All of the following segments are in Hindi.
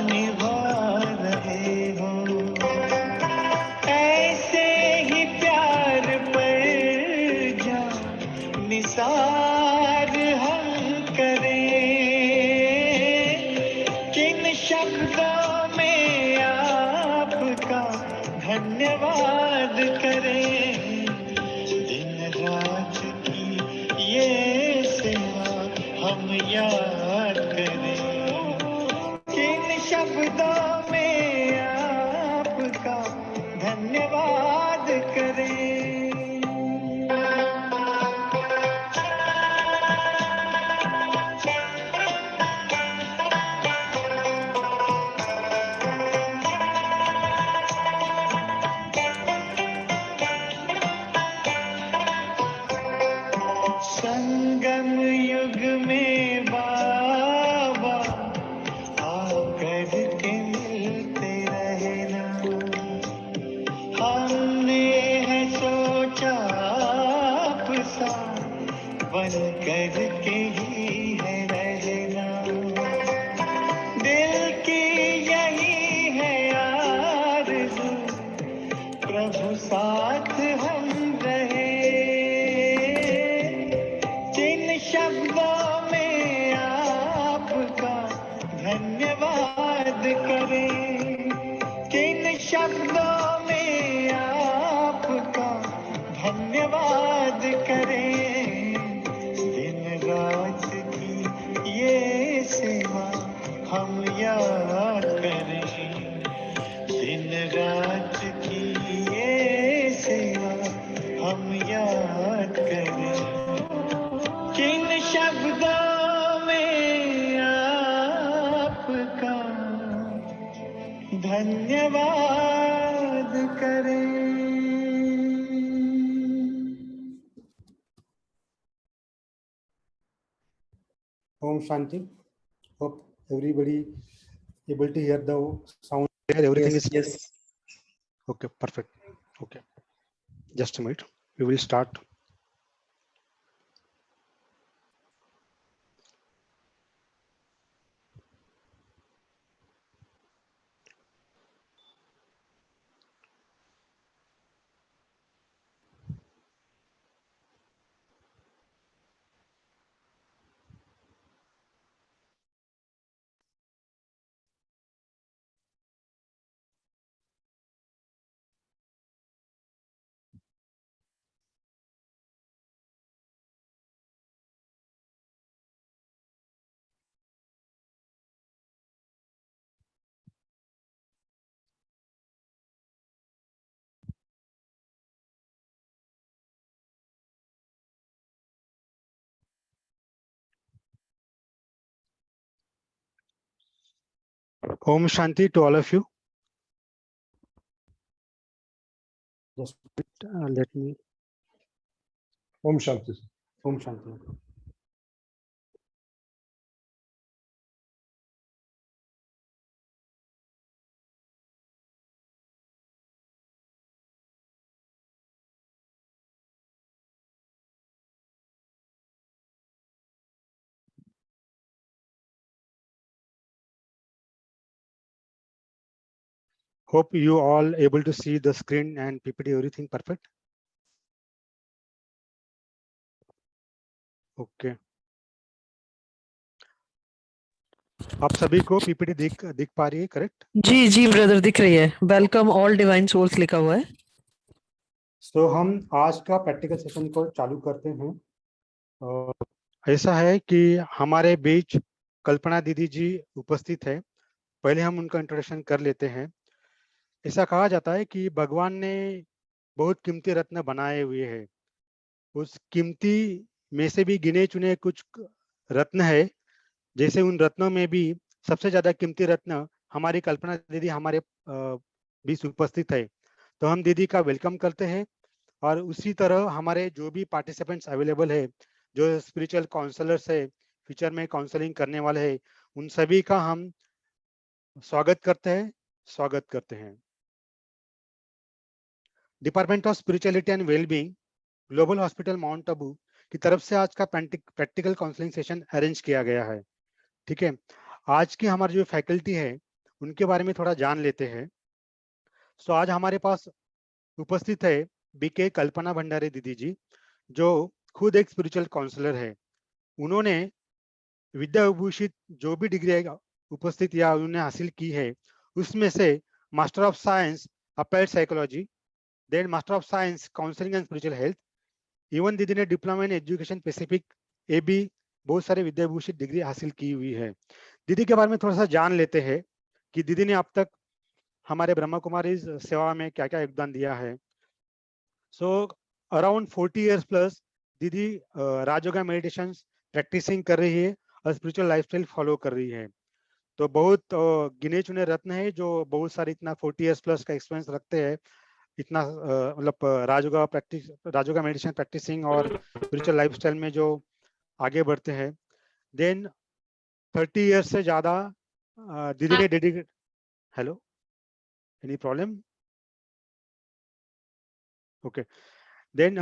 निभा रहे हो। ऐसे ही प्यार पर जा निसार हम करें, किन शब्दों में आपका धन्यवाद करें। दिन रात की ये सेवा हम याद करें, किन शब्दों में आपका धन्यवाद करें। संगम युग में बाबा आकर के मिलते रहना, हमने है सोचा आपसा बन कर के ही है रहना। दिल की यही है आरज़ू, प्रभु साथ हम रहे, जिन शब्दों में आपका धन्यवाद करें, किन शब्दों में आपका धन्यवाद करें। दिन रात की ये सेवा हम याद करें, दिन रात की ये सेवा हम याद करें, किन शब्दों में आपका धन्यवाद करें। Om Shanti. Hope everybody able to hear the sound. Everything is Yes. okay. Perfect. Okay. Just a minute. We will start. Om Shanti to all of you. Just let me. Om Shanti. Om Shanti. Hope you all able to see the screen and PPT, everything perfect. Okay. आप सभी को PPT दिख पा रही है, करेक्ट? जी जी ब्रदर दिख रही है। वेलकम ऑल डिवाइन सोल्स लिखा हुआ है। तो हम आज का प्रैक्टिकल सेशन को चालू करते हैं। ऐसा है कि हमारे बीच कल्पना दीदी जी उपस्थित है। पहले हम उनका इंट्रोडक्शन कर लेते हैं। ऐसा कहा जाता है कि भगवान ने बहुत कीमती रत्न बनाए हुए हैं। उस कीमती में से भी गिने चुने कुछ रत्न है, जैसे उन रत्नों में भी सबसे ज्यादा कीमती रत्न हमारी कल्पना दीदी हमारे बीच उपस्थित है। तो हम दीदी का वेलकम करते हैं और उसी तरह हमारे जो भी पार्टिसिपेंट्स अवेलेबल है, जो स्पिरिचुअल काउंसलर्स है, फ्यूचर में काउंसलिंग करने वाले हैं, उन सभी का हम स्वागत करते हैं। Department of spirituality and wellbeing, global hospital mount Abu की तरफ से आज का प्रैक्टिकल काउंसलिंग सेशन अरेंज किया गया है। ठीक है, आज की हमारी जो फैकल्टी है उनके बारे में थोड़ा जान लेते हैं। सो आज हमारे पास उपस्थित है बीके कल्पना भंडारी दीदी जी, जो खुद एक स्पिरिचुअल काउंसलर है। उन्होंने विद्या विभूषित जो भी डिग्री उपस्थित या उन्होंने हासिल की है, उसमें से master of science applied psychology, then master of science counselling and spiritual health, even दीदी ने diploma in education pacific a भी बहुत सारे विद्या विभूषित डिग्री हासिल की हुई है। दीदी के बारे में थोड़ा सा जान लेते हैं कि दीदी ने अब तक हमारे ब्रह्मा कुमारी सेवा में क्या क्या योगदान दिया है। सो अराउंड 40 इयर्स प्लस दीदी राजयोगा मेडिटेशन प्रैक्टिसिंग कर रही है और स्पिरिचुअल लाइफस्टाइल फॉलो कर रही है। तो बहुत गिने चुने रत्न है जो बहुत सारे इतना 40 इयर्स प्लस का एक्सपीरियंस रखते हैं, इतना मतलब राजयोगा मेडिटेशन प्रैक्टिसिंग और स्पिरिचुअल लाइफस्टाइल में जो आगे बढ़ते हैं। देन 30 इयर्स से ज्यादा दीदी ने dedicate, hello any problem, okay, then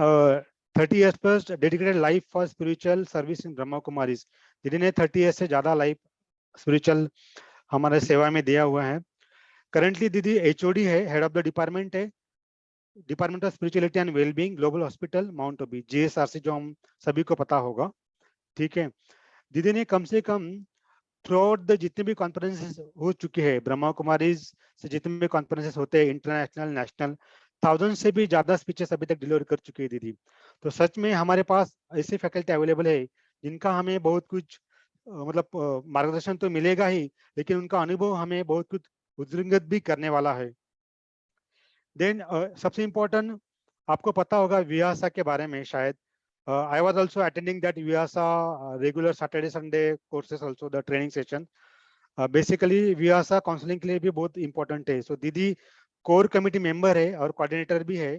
30 years plus dedicated life for spiritual service in Brahma Kumaris. दीदी ने 30 इयर्स से ज्यादा लाइफ स्पिरिचुअल हमारे सेवा में दिया हुआ है। करंटली दीदी एचओडी है, हेड ऑफ द डिपार्टमेंट है, department of spirituality and wellbeing, global hospital Mount Abu, GSRC, जो हम सभी को पता होगा। ठीक है, दीदी ने कम से कम थ्रू आउट द जितने भी कॉन्फ्रेंसेस हो चुके हैं ब्रह्मा कुमारीज से, जितने भी कॉन्फ्रेंसेस होते हैं इंटरनेशनल नेशनल, 1000 से भी ज्यादा स्पीचेस अभी तक डिलीवर कर चुकी है दीदी। तो सच में हमारे पास ऐसे फैकल्टी अवेलेबल है जिनका हमें बहुत कुछ मतलब मार्गदर्शन तो मिलेगा ही, लेकिन उनका अनुभव हमें बहुत कुछ उद्गृंगत भी करने वाला है। देन सबसे इम्पोर्टेंट, आपको पता होगा विहासा के बारे में शायद, I was also attending that Vyasa regular Saturday Sunday courses also, the training session. Basically Vyasa counselling के लिए भी बहुत इंपॉर्टेंट है। सो दीदी कोर कमेटी मेंबर है और कोऑर्डिनेटर भी है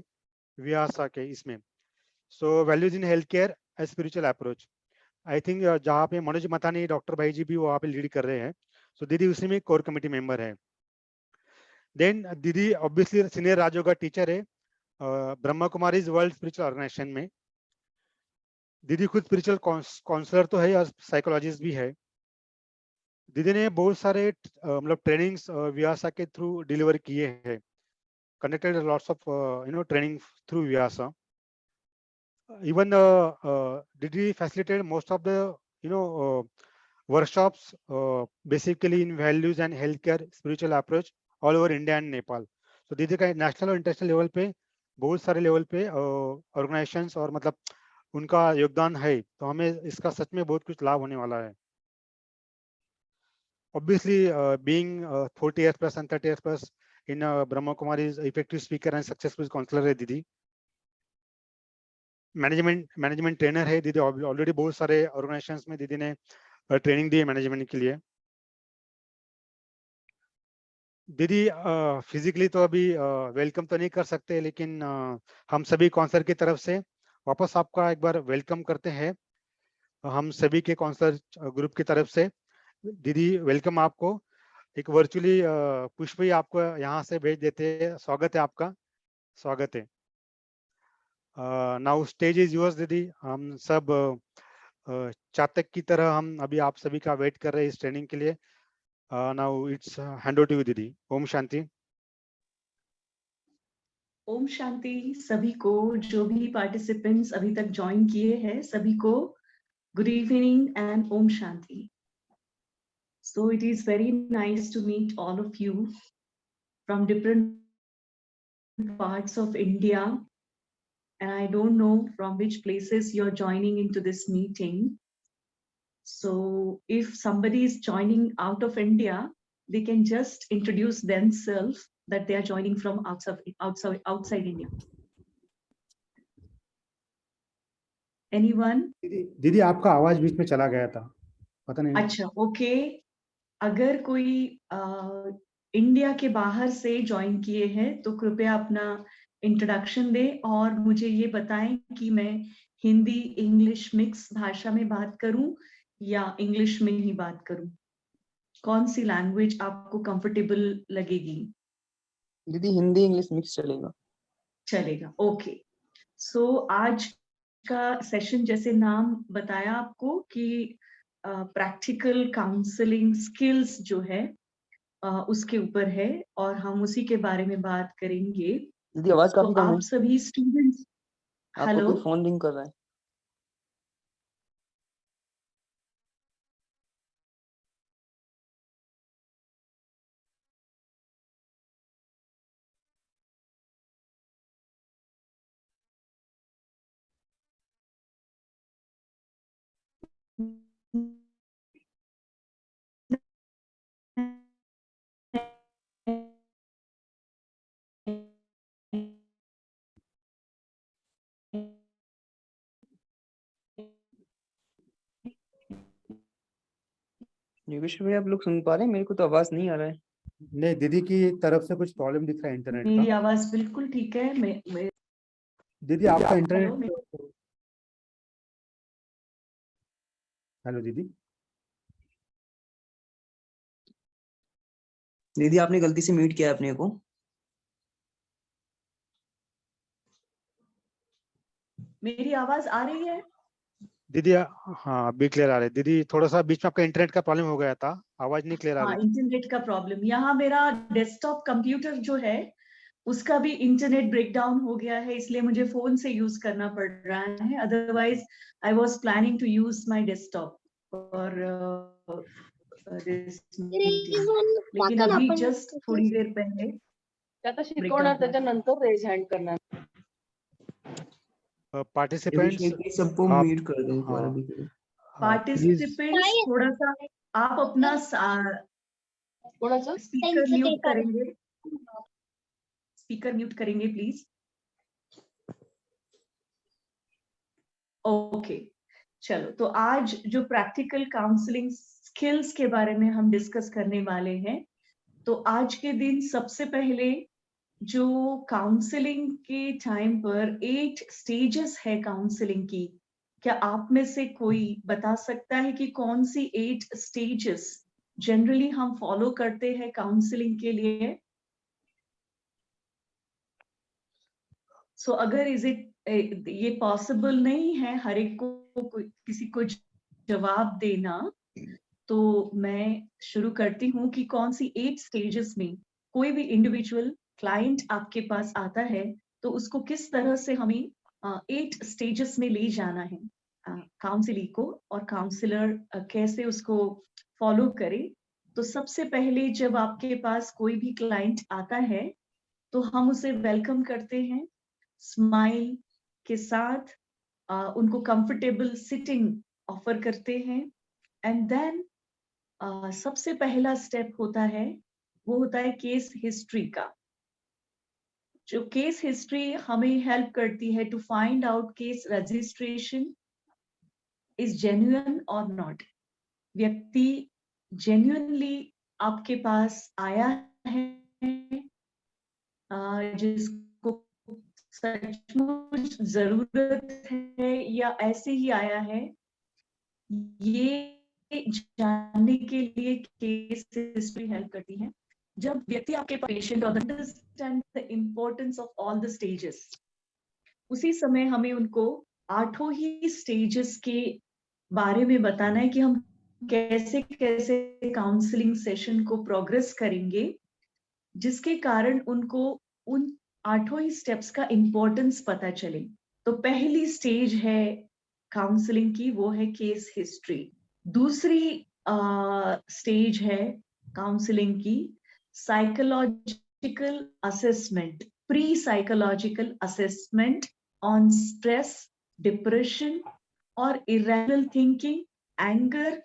Vyasa के इसमें। So values in health care as spiritual approach, I think जहाँ पे मनोज मथानी डॉक्टर भाई जी भी वहाँ पे लीड कर रहे हैं। सो दीदी उसी में कोर कमेटी मेंबर है। देन दीदी ऑब्वियसली सीनियर राजयोगा टीचर है Brahma Kumaris world spiritual organisation में। दीदी खुद स्पिरिचुअल काउंसलर तो है और साइकोलॉजिस्ट भी है। दीदी ने बहुत सारे मतलब ट्रेनिंग्स व्यासा के थ्रू डिलीवर किए हैं, conducted lots of training through Vyasa. Even did facilitate most of the workshops basically in values and healthcare spiritual approach all over India and Nepal. So दीदी का नेशनल और इंटरनेशनल लेवल पे बहुत सारे लेवल पे ऑर्गेनाइजेशंस और मतलब उनका योगदान है, तो हमें इसका सच में बहुत कुछ लाभ होने वाला है। Obviously, being 40 years plus and 30 years plus in Brahma Kumari's effective speaker and successful counselor है दीदी। मैनेजमेंट ट्रेनर है दीदी, ऑलरेडी बहुत सारे ऑर्गेनाइजेशंस में दीदी ने ट्रेनिंग दी है मैनेजमेंट के लिए। दीदी फिजिकली तो अभी वेलकम तो नहीं कर सकते, लेकिन हम सभी काउंसलर की तरफ से वापस आपका एक बार वेलकम करते हैं, हम सभी के काउंसलर ग्रुप की तरफ से। दीदी वेलकम आपको, एक वर्चुअली पुष्प ही आपको यहाँ से भेज देते हैं। स्वागत है आपका, स्वागत है। नाउ स्टेज इज योर्स दीदी। हम सब चातक की तरह हम अभी आप सभी का वेट कर रहे हैं इस ट्रेनिंग के लिए। Now it's hand over to you दीदी। ओम शांति। ओम शांति सभी को, जो भी पार्टिसिपेंट्स अभी तक ज्वाइन किए हैं सभी को गुड इवनिंग एंड ओम शांति। So it is very nice to meet all of you from different parts of India, and I don't know from which places you're joining into this meeting. So if somebody is joining out of India, they can just introduce themselves that they are joining from outside India. Anyone? दीदी आपका आवाज बीच में चला गया था, पता नहीं। अच्छा, ओके। अगर कोई इंडिया के बाहर से ज्वाइन किए हैं तो कृपया अपना इंट्रोडक्शन दें और मुझे ये बताएं कि मैं हिंदी इंग्लिश मिक्स भाषा में बात करूं या इंग्लिश में ही बात करूं। कौन सी लैंग्वेज आपको कंफर्टेबल लगेगी? दीदी हिंदी इंग्लिश मिक्स चलेगा। चलेगा, ओके। सो आज का सेशन जैसे नाम बताया आपको कि प्रैक्टिकल काउंसलिंग स्किल्स जो है उसके ऊपर है और हम उसी के बारे में बात करेंगे। दीदी आवाज तो काफी कम है। आप सभी स्टूडेंट्स, आपको हेलो, कोई फोन रिंग कर रहा है। योगेश भाई आप लोग सुन पा रहे हैं? मेरे को तो आवाज नहीं आ रहा है। नहीं, दीदी की तरफ से कुछ प्रॉब्लम दिख रहा है इंटरनेट मेरी का। आवाज बिल्कुल ठीक है। मैं दीदी आपका हेलो, इंटरनेट। हेलो दीदी। दीदी आपने गलती से म्यूट किया अपने को। मेरी आवाज आ रही है? दीदी हाँ, अभी क्लियर आ रही है। दीदी थोड़ा सा बीच में आपका इंटरनेट का प्रॉब्लम हो गया था, आवाज नहीं क्लियर आ हाँ, रही थी। इंटरनेट का प्रॉब्लम। यहाँ मेरा डेस्कटॉप कंप्यूटर जो है उसका भी इंटरनेट ब्रेकडाउन हो गया है, इसलिए मुझे फोन से यूज करना पड़ रहा है। Otherwise I was planning to use my desktop for this meeting, लेकिन अभी जस्ट थोड़ी देर पहले आता शिकवणार त्याच्यानंतर रेज हँड करणार। योगेश पार्टिसिपेंट्स भाई प्लीज सबको आप, म्यूट कर दें एक बार हाँ अभी के लिए। प्लीज, पार्टिसिपेंट्स थोड़ा सा आप अपना कोणाचं? स्पीकर म्यूट करेंगे, स्पीकर म्यूट करेंगे प्लीज। ओके, चलो, तो आज जो प्रैक्टिकल काउंसलिंग स्किल्स के बारे में हम डिस्कस करने वाले हैं, तो आज के दिन सबसे पहले जो काउंसलिंग के टाइम पर 8 स्टेजेस है काउंसलिंग की, क्या आप में से कोई बता सकता है कि कौन सी 8 स्टेजेस जनरली हम फॉलो करते हैं काउंसलिंग के लिए? सो अगर ये पॉसिबल नहीं है हर एक को किसी को जवाब देना, तो मैं शुरू करती हूँ कि कौन सी 8 स्टेजेस में कोई भी इंडिविजुअल क्लाइंट आपके पास आता है तो उसको किस तरह से हमें 8 स्टेजेस में ले जाना है काउंसलिंग को, और काउंसलर कैसे उसको फॉलो करे। तो सबसे पहले जब आपके पास कोई भी क्लाइंट आता है तो हम उसे वेलकम करते हैं स्माइल के साथ, उनको कंफर्टेबल सिटिंग ऑफर करते हैं, एंड देन सबसे पहला स्टेप होता है, वो होता है केस हिस्ट्री का। जो केस हिस्ट्री हमें हेल्प करती है to find out case registration is genuine और नॉट। व्यक्ति जेन्युइनली आपके पास आया है, जिसको सचमुच जरूरत है, या ऐसे ही आया है, ये जानने के लिए केस हिस्ट्री हेल्प करती है। जब व्यक्ति आपके पेशेंट और understand the importance of all the stages, उसी समय हमें उनको 8 ही स्टेजेस के बारे में बताना है कि हम कैसे कैसे काउंसलिंग सेशन को प्रोग्रेस करेंगे, जिसके कारण उनको उन 8 ही स्टेप्स का इम्पोर्टेंस पता चले। तो पहली स्टेज है काउंसलिंग की, वो है केस हिस्ट्री। दूसरी स्टेज है काउंसलिंग की psychological assessment, pre psychological assessment on stress, depression और irrational thinking, anger,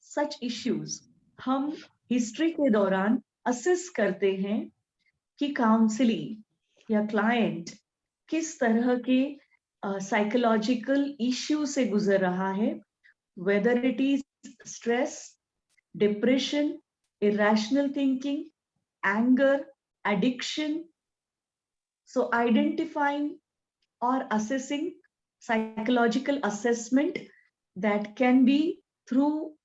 such issues. हम हिस्ट्री के दौरान असेस करते हैं कि काउंसली या क्लाइंट किस तरह के साइकोलॉजिकल इश्यू से गुजर रहा है, whether it is stress, depression, irrational thinking, anger, addiction. So identifying or assessing psychological assessment that can be through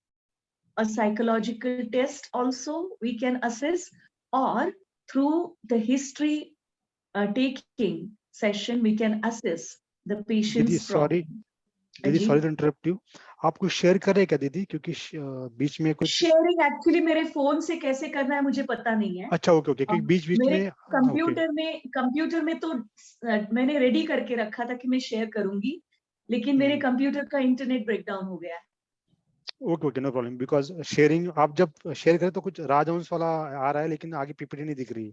a psychological test also we can assess, or through the history taking session we can assess the दीदी patient's सॉरी, problem. दीदी जी। सॉरी टू इंटरप्ट यू, आप कुछ शेयर कर रहे हैं क्या दीदी, क्योंकि बीच में कुछ। शेयरिंग एक्चुअली मेरे फोन से कैसे करना है मुझे पता नहीं है। अच्छा ओके ओके, क्योंकि बीच बीच मेरे में कंप्यूटर में तो मैंने रेडी करके रखा था कि मैं शेयर करूंगी, लेकिन मेरे कंप्यूटर का इंटरनेट ब्रेकडाउन हो गया है। Okay okay, no problem, because sharing आप जब शेयर करें तो कुछ राजहंस वाला आ रहा है, लेकिन आगे पीपीटी नहीं दिख रही।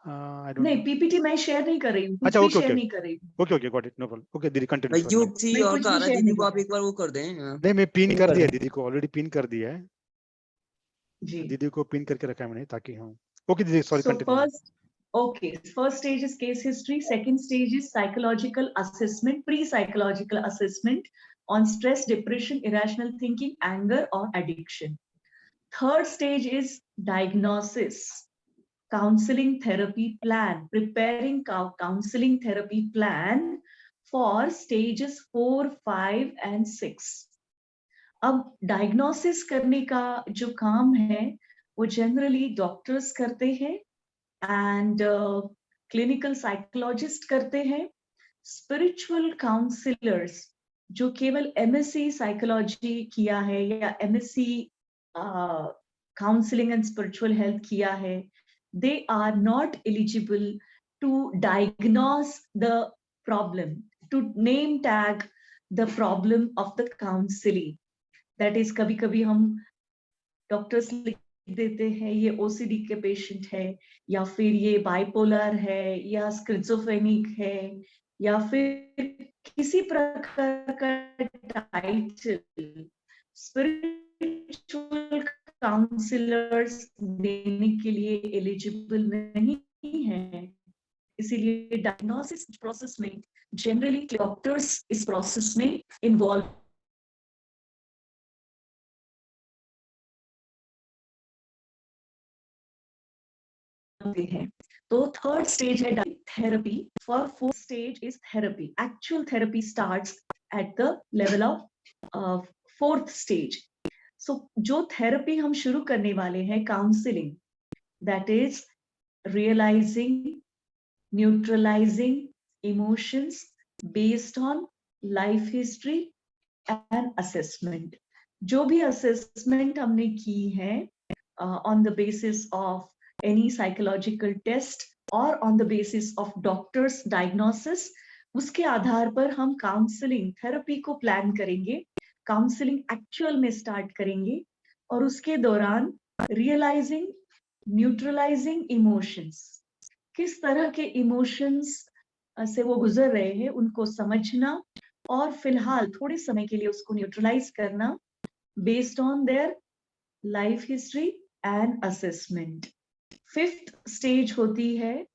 आई डोंट नहीं, नो। पीपीटी मैं शेयर नहीं कर रही हूँ, कुछ अच्छा भी ओके शेयर ओके नहीं कर रही हूँ। Okay okay, got it, no problem. Okay दीदी कंटिन्यू, भाई सॉरी। जो किसी मैं और कुछ का आ भी रहा है, शेयर दीदी नहीं को कर आप रही एक बार वो कर दें। नहीं, मैं पिन वो कर कर दिया दें। दीदी को, ऑलरेडी पिन कर दिया है, जी। दीदी को पिन करके रखा है मैंने, ताकि हाँ। ओके दीदी sorry, So continue. first stage is case history. Second stage is psychological assessment, pre-psychological assessment on stress, depression, irrational thinking, anger, or addiction. Third stage is diagnosis, counseling therapy plan, preparing counseling therapy plan for stages 4, 5, and 6. अब डायग्नोसिस करने का जो काम है वो जनरली डॉक्टर्स करते हैं एंड क्लिनिकल साइकोलॉजिस्ट करते हैं। स्पिरिचुअल काउंसलर्स जो केवल एमएससी साइकोलॉजी किया है या MSc counselling and spiritual health किया है, they are not eligible to diagnose the problem, to name tag the problem of the counselling. That is कभी कभी हम डॉक्टर्स लिख देते हैं ये ओसीडी के पेशेंट है, या फिर ये बाइपोलर है, या स्किज़ोफ्रेनिक है, या फिर किसी प्रकार का टाइटल स्पिरिचुअल काउंसलर्स देने के लिए एलिजिबल नहीं है। इसीलिए डायग्नोसिस प्रोसेस में जनरली डॉक्टर्स इस प्रोसेस में इन्वॉल्व हैं। तो थर्ड स्टेज है therapy, for fourth stage is therapy. Actual therapy starts at the level of fourth stage. So जो थेरेपी हम शुरू करने वाले हैं, counselling, that is realising, neutralising emotions based on life history and assessment. जो भी असेसमेंट हमने की है on the basis of any psychological test or on the basis of doctor's diagnosis, उसके आधार पर हम काउंसलिंग थेरेपी को प्लान करेंगे, काउंसलिंग एक्चुअल में स्टार्ट करेंगे, और उसके दौरान रियलाइजिंग, न्यूट्रलाइजिंग इमोशंस, किस तरह के इमोशंस से वो गुजर रहे हैं उनको समझना, और फिलहाल थोड़े समय के लिए उसको न्यूट्रलाइज करना based on their life history and assessment. Fifth stage होती है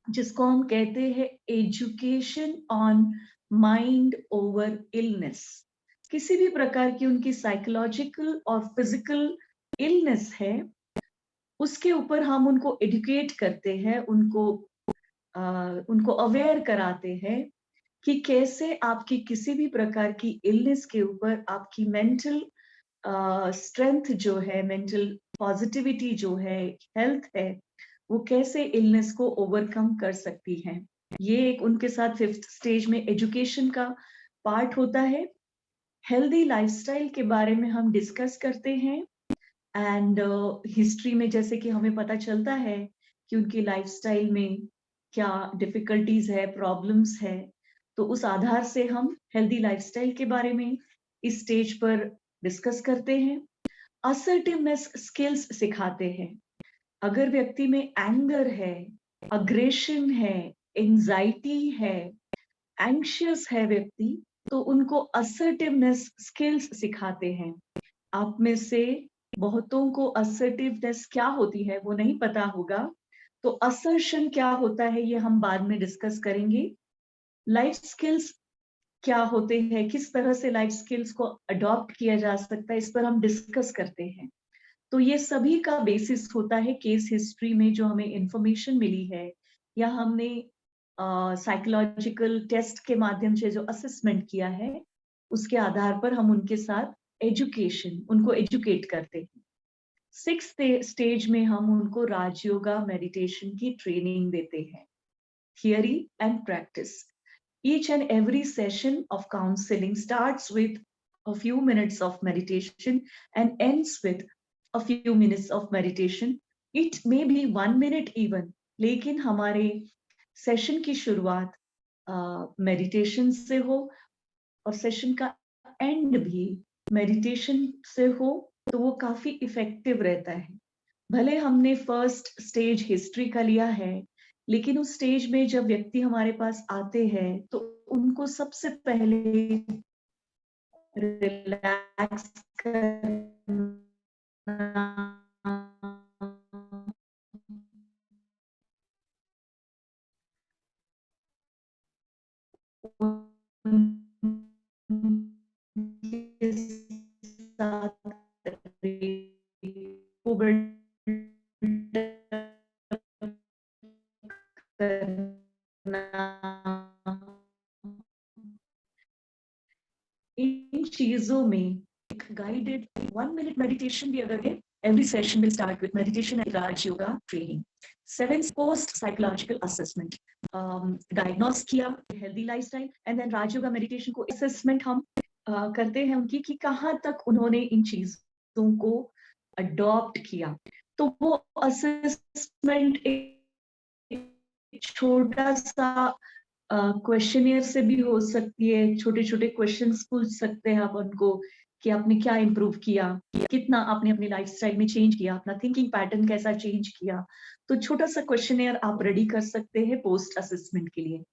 जिसको हम कहते हैं education on mind over illness. किसी भी प्रकार की उनकी साइकोलॉजिकल और फिजिकल इलनेस है, उसके ऊपर हम उनको एडुकेट करते हैं, उनको अवेयर कराते हैं कि कैसे आपकी किसी भी प्रकार की इलनेस के ऊपर आपकी मेंटल स्ट्रेंथ जो है, मेंटल पॉजिटिविटी जो है, हेल्थ है, वो कैसे इलनेस को ओवरकम कर सकती हैं। ये एक उनके साथ फिफ्थ स्टेज में एजुकेशन का पार्ट होता है। हेल्दी लाइफस्टाइल के बारे में हम डिस्कस करते हैं एंड हिस्ट्री में जैसे कि हमें पता चलता है कि उनकी लाइफस्टाइल में क्या डिफिकल्टीज है, प्रॉब्लम्स है, तो उस आधार से हम हेल्दी लाइफस्टाइल के बारे में इस स्टेज पर डिस्कस करते हैं। असर्टिवनेस स्किल्स सिखाते हैं। अगर व्यक्ति में एंगर है, अग्रेशन है, एंजाइटी है, एंशियस है व्यक्ति, तो उनको असर्टिवनेस स्किल्स सिखाते हैं। आप में से बहुतों को असर्टिवनेस क्या होती है वो नहीं पता होगा, तो असर्शन क्या होता है ये हम बाद में डिस्कस करेंगे। लाइफ स्किल्स क्या होते हैं, किस तरह से लाइफ स्किल्स को अडॉप्ट किया जा सकता है, इस पर हम डिस्कस करते हैं। तो ये सभी का बेसिस होता है केस हिस्ट्री में जो हमें इंफॉर्मेशन मिली है, या हमने साइकोलॉजिकल टेस्ट के माध्यम से जो असेसमेंट किया है, उसके आधार पर हम उनके साथ उनको एजुकेट करते हैं। सिक्स्थ स्टेज में हम उनको राजयोगा मेडिटेशन की ट्रेनिंग देते हैं, theory and practice. Each and every session of counseling starts with a few minutes of meditation and ends with a few minutes of meditation. It may be 1 minute even, लेकिन हमारे सेशन की शुरुआत मेडिटेशन से हो और सेशन का एंड भी मेडिटेशन से हो तो वो काफी इफेक्टिव रहता है। भले हमने फर्स्ट स्टेज हिस्ट्री का लिया है, लेकिन उस स्टेज में जब व्यक्ति हमारे पास आते हैं तो उनको सबसे पहले रिलैक्स करना, उनके साथ इन चीजों में एक गाइडेड 1 minute मेडिटेशन भी अगर है, every session will start with meditation and Raj Yoga training. 7 post psychological assessment, diagnose किया healthy lifestyle and then Raj Yoga meditation को assessment हम करते हैं उनकी कि कहाँ तक उन्होंने इन चीजों को अडॉप्ट किया। तो वो असेसमेंट एक छोटा सा क्वेश्चनियर से भी हो सकती है, छोटे छोटे क्वेश्चंस पूछ सकते हैं आप उनको कि आपने क्या इम्प्रूव किया, कितना आपने अपनी लाइफस्टाइल में चेंज किया, अपना थिंकिंग पैटर्न कैसा चेंज किया। तो छोटा सा क्वेश्चनियर आप रेडी कर सकते हैं पोस्ट असेसमेंट के लिए।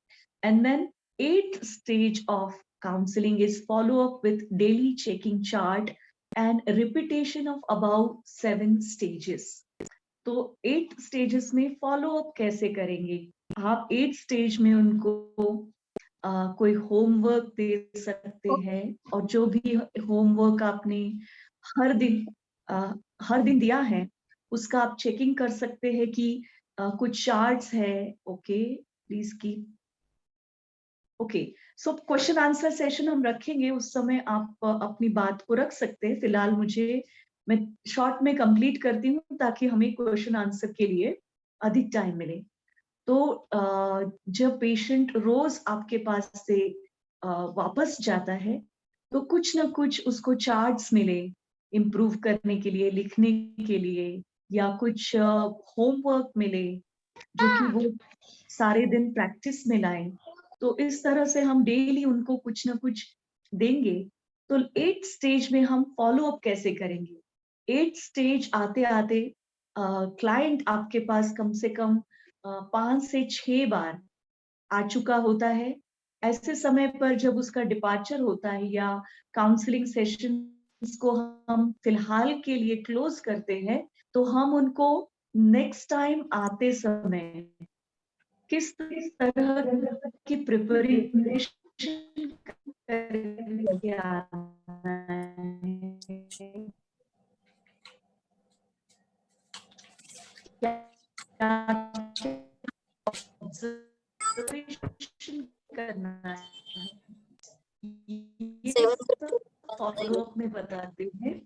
And then 8th stage of counseling is follow up with daily checking chart and repetition of above 7 stages. तो 8 stages में follow up कैसे करेंगे? आप 8 स्टेज में उनको कोई होमवर्क दे सकते हैं और जो भी होमवर्क आपने हर दिन दिया है उसका आप चेकिंग कर सकते हैं कि कुछ चार्ट्स है। Okay, please keep okay. So question answer session हम रखेंगे, उस समय आप अपनी बात को रख सकते हैं। फिलहाल मैं शॉर्ट में कंप्लीट करती हूँ ताकि हमें क्वेश्चन आंसर के लिए अधिक टाइम मिले। तो जब पेशेंट रोज आपके पास से वापस जाता है तो कुछ ना कुछ उसको चार्ट्स मिले इम्प्रूव करने के लिए, लिखने के लिए, या कुछ होमवर्क मिले जो कि वो सारे दिन प्रैक्टिस में लाए। तो इस तरह से हम डेली उनको कुछ ना कुछ देंगे। तो 8 स्टेज में हम फॉलो अप कैसे करेंगे? 8 स्टेज आते आते क्लाइंट आपके पास कम से कम 5 से 6 बार आ चुका होता है। ऐसे समय पर जब उसका डिपार्चर होता है या काउंसलिंग सेशन को हम फिलहाल के लिए क्लोज करते हैं, तो हम उनको नेक्स्ट टाइम आते समय किस तरह की प्रिपरेशन करके आना है, करना है, फॉलोअप में बताते हैं।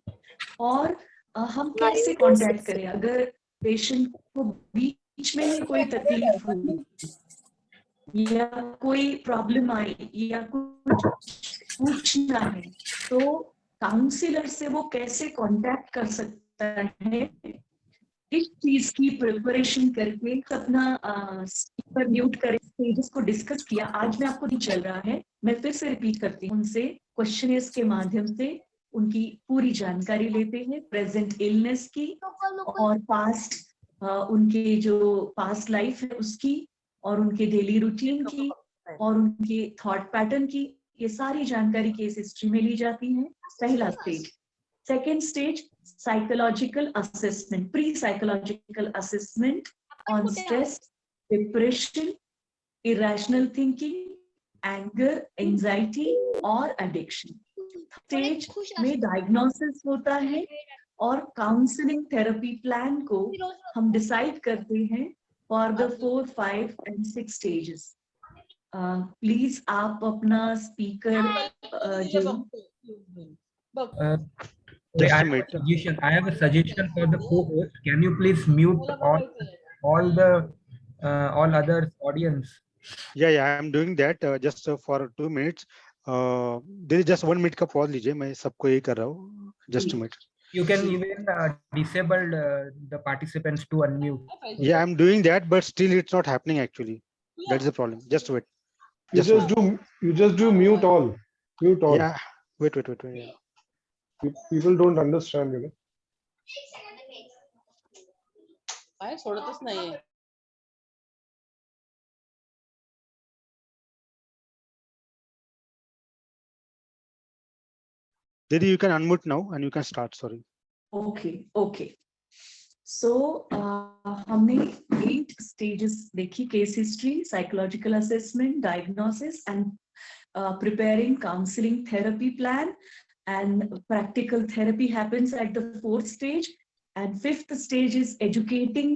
और हम कैसे कांटेक्ट करें अगर पेशेंट को बीच में ही कोई तकलीफ हुई या कोई प्रॉब्लम आई या कुछ पूछना है, तो काउंसलर से वो कैसे कांटेक्ट कर सकता है, इस चीज की प्रिपरेशन करके अपना स्पीकर म्यूट करें। स्टेजेस को डिस्कस किया, आज मैं आपको नहीं चल रहा है, मैं फिर से रिपीट करती हूँ। उनसे क्वेश्चनियर्स के माध्यम से उनकी पूरी जानकारी लेते हैं, प्रेजेंट इलनेस की और पास्ट उनके जो पास्ट लाइफ है उसकी और उनके डेली रूटीन की और उनके थॉट पैटर्न की, ये सारी जानकारी केस हिस्ट्री में ली जाती है। पहला stage. Second stage psychological assessment, pre-psychological assessment on stress, depression, irrational thinking, anger, anxiety और addiction. Stage में diagnosis होता है और counseling therapy plan को हम decide करते हैं for the 4, 5 and 6 stages. Please आप अपना speaker I have a suggestion for the co-host. Can you please mute all other audience Yeah, I'm doing that just for 2 minutes. There is just 1 minute का pause लीजिए, मैं सबको यही कर रहा हूँ. Just a minute. You can even disable the participants to unmute. Yeah, I'm doing that, but still it's not happening actually. That's the problem. Just wait. You just do mute all. Mute all. Yeah, wait. Yeah. People don't understand, you know. काय सोडतच नाहीये. Didi, you can unmute now and you can start. Sorry. Okay. So हमने 8 stages देखी: case history, psychological assessment, diagnosis, and preparing counseling therapy plan. And practical therapy happens at the 4th stage. And 5th stage is educating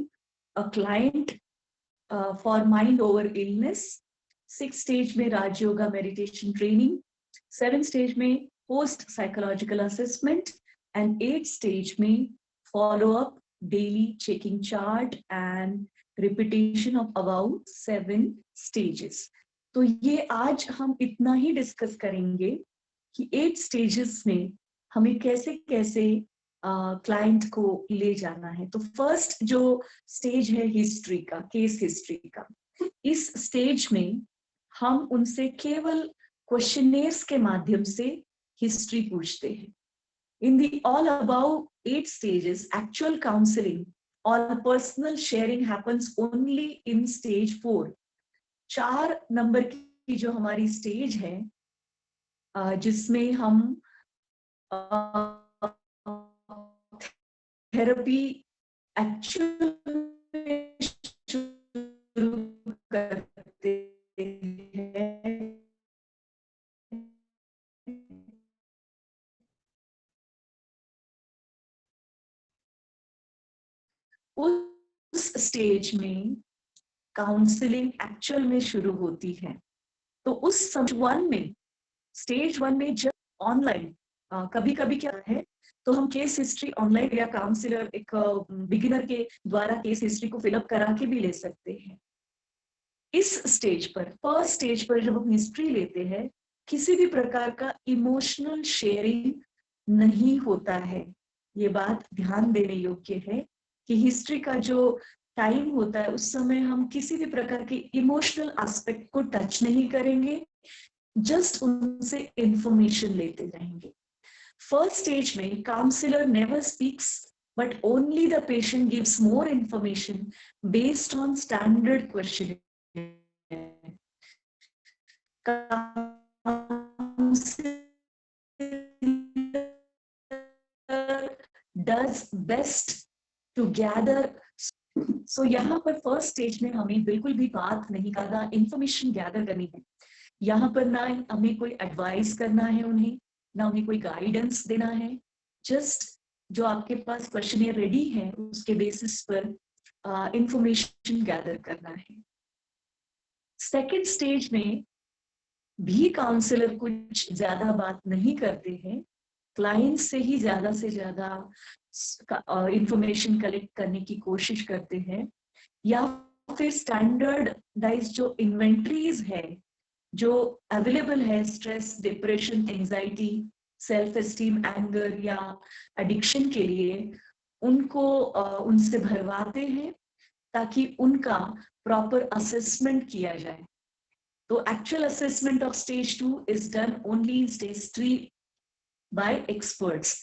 a client for mind over illness. 6th stage में Raj Yoga meditation training. 7th stage में post psychological assessment. And 8th stage में follow up, daily checking chart and repetition of about 7 stages. तो ये आज हम इतना ही डिस्कस करेंगे कि 8 स्टेजेस में हमें कैसे कैसे क्लाइंट को ले जाना है. तो फर्स्ट जो स्टेज है हिस्ट्री का, केस हिस्ट्री का, इस स्टेज में हम उनसे केवल क्वेश्चनेयर्स के माध्यम से हिस्ट्री पूछते हैं. In the all above 8 stages, actual counseling or personal sharing happens only in stage 4. 4 number की जो हमारी स्टेज है, जिसमें हम थेरेपी एक्चुअल शुरू करते हैं, उस स्टेज में काउंसलिंग एक्चुअल में शुरू होती है. तो उस स्टेज 1 में जब ऑनलाइन कभी कभी क्या है, तो हम केस हिस्ट्री ऑनलाइन या काउंसलर एक बिगिनर के द्वारा केस हिस्ट्री को फिलअप करा के भी ले सकते हैं. इस स्टेज पर, फर्स्ट स्टेज पर जब हम हिस्ट्री लेते हैं, किसी भी प्रकार का इमोशनल शेयरिंग नहीं होता है. ये बात ध्यान देने योग्य है कि हिस्ट्री का जो टाइम होता है उस समय हम किसी भी प्रकार के इमोशनल एस्पेक्ट को टच नहीं करेंगे, जस्ट उनसे इंफॉर्मेशन लेते जाएंगे. फर्स्ट स्टेज में counsellor never speaks but only the patient gives more information based on standard question. does best to gather. So यहाँ पर फर्स्ट स्टेज में हमें बिल्कुल भी बात नहीं करना, इंफॉर्मेशन गैदर करनी है. यहाँ पर ना हमें कोई एडवाइस करना है उन्हें, ना उन्हें कोई गाइडेंस देना है. जस्ट जो आपके पास क्वेश्चन रेडी है उसके बेसिस पर इंफॉर्मेशन गैदर करना है. सेकेंड स्टेज में भी काउंसलर कुछ ज्यादा बात नहीं करते हैं, क्लाइंट से ही ज्यादा से ज्यादा इंफॉर्मेशन कलेक्ट करने की कोशिश करते हैं, या फिर स्टैंडर्डाइज जो इन्वेंटरीज है जो अवेलेबल है stress, depression, anxiety, self esteem, anger या एडिक्शन के लिए, उनको उनसे भरवाते हैं ताकि उनका प्रॉपर असेसमेंट किया जाए. तो actual assessment of stage 2 is done only in stage 3 bye experts.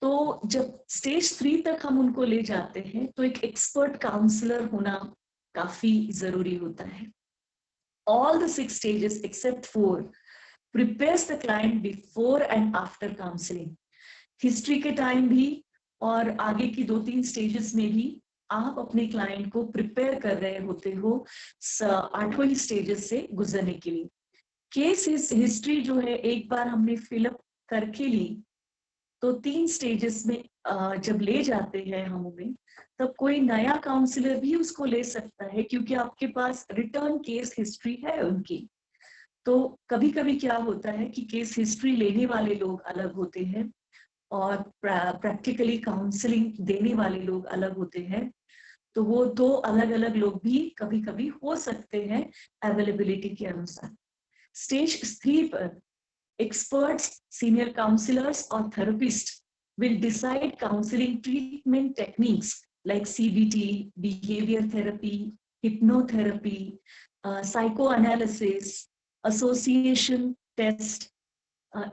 तो जब स्टेज 3 तक हम उनको ले जाते हैं तो एक एक्सपर्ट काउंसलर होना काफी जरूरी होता है. All the 6 stages except 4 prepares the client before and after counseling. History के टाइम भी और आगे की 2-3 स्टेजेस में भी आप अपने क्लाइंट को प्रिपेयर कर रहे होते हो 8 स्टेजेस से गुजरने के लिए. केस हिस्ट्री जो है एक बार हमने फिलअप करके ली तो 3 स्टेजेस में जब ले जाते हैं हम उन्हें, तब कोई नया काउंसलर भी उसको ले सकता है क्योंकि आपके पास रिटर्न केस हिस्ट्री है उनकी. तो कभी कभी क्या होता है कि केस हिस्ट्री लेने वाले लोग अलग होते हैं और प्रैक्टिकली काउंसलिंग देने वाले लोग अलग होते हैं. तो वो दो अलग अलग लोग भी कभी कभी हो सकते हैं अवेलेबिलिटी के अनुसार। स्टेज 3 पर experts, senior counselors or therapists will decide counseling treatment techniques like CBT, behavior therapy, hypnotherapy, psychoanalysis, association test,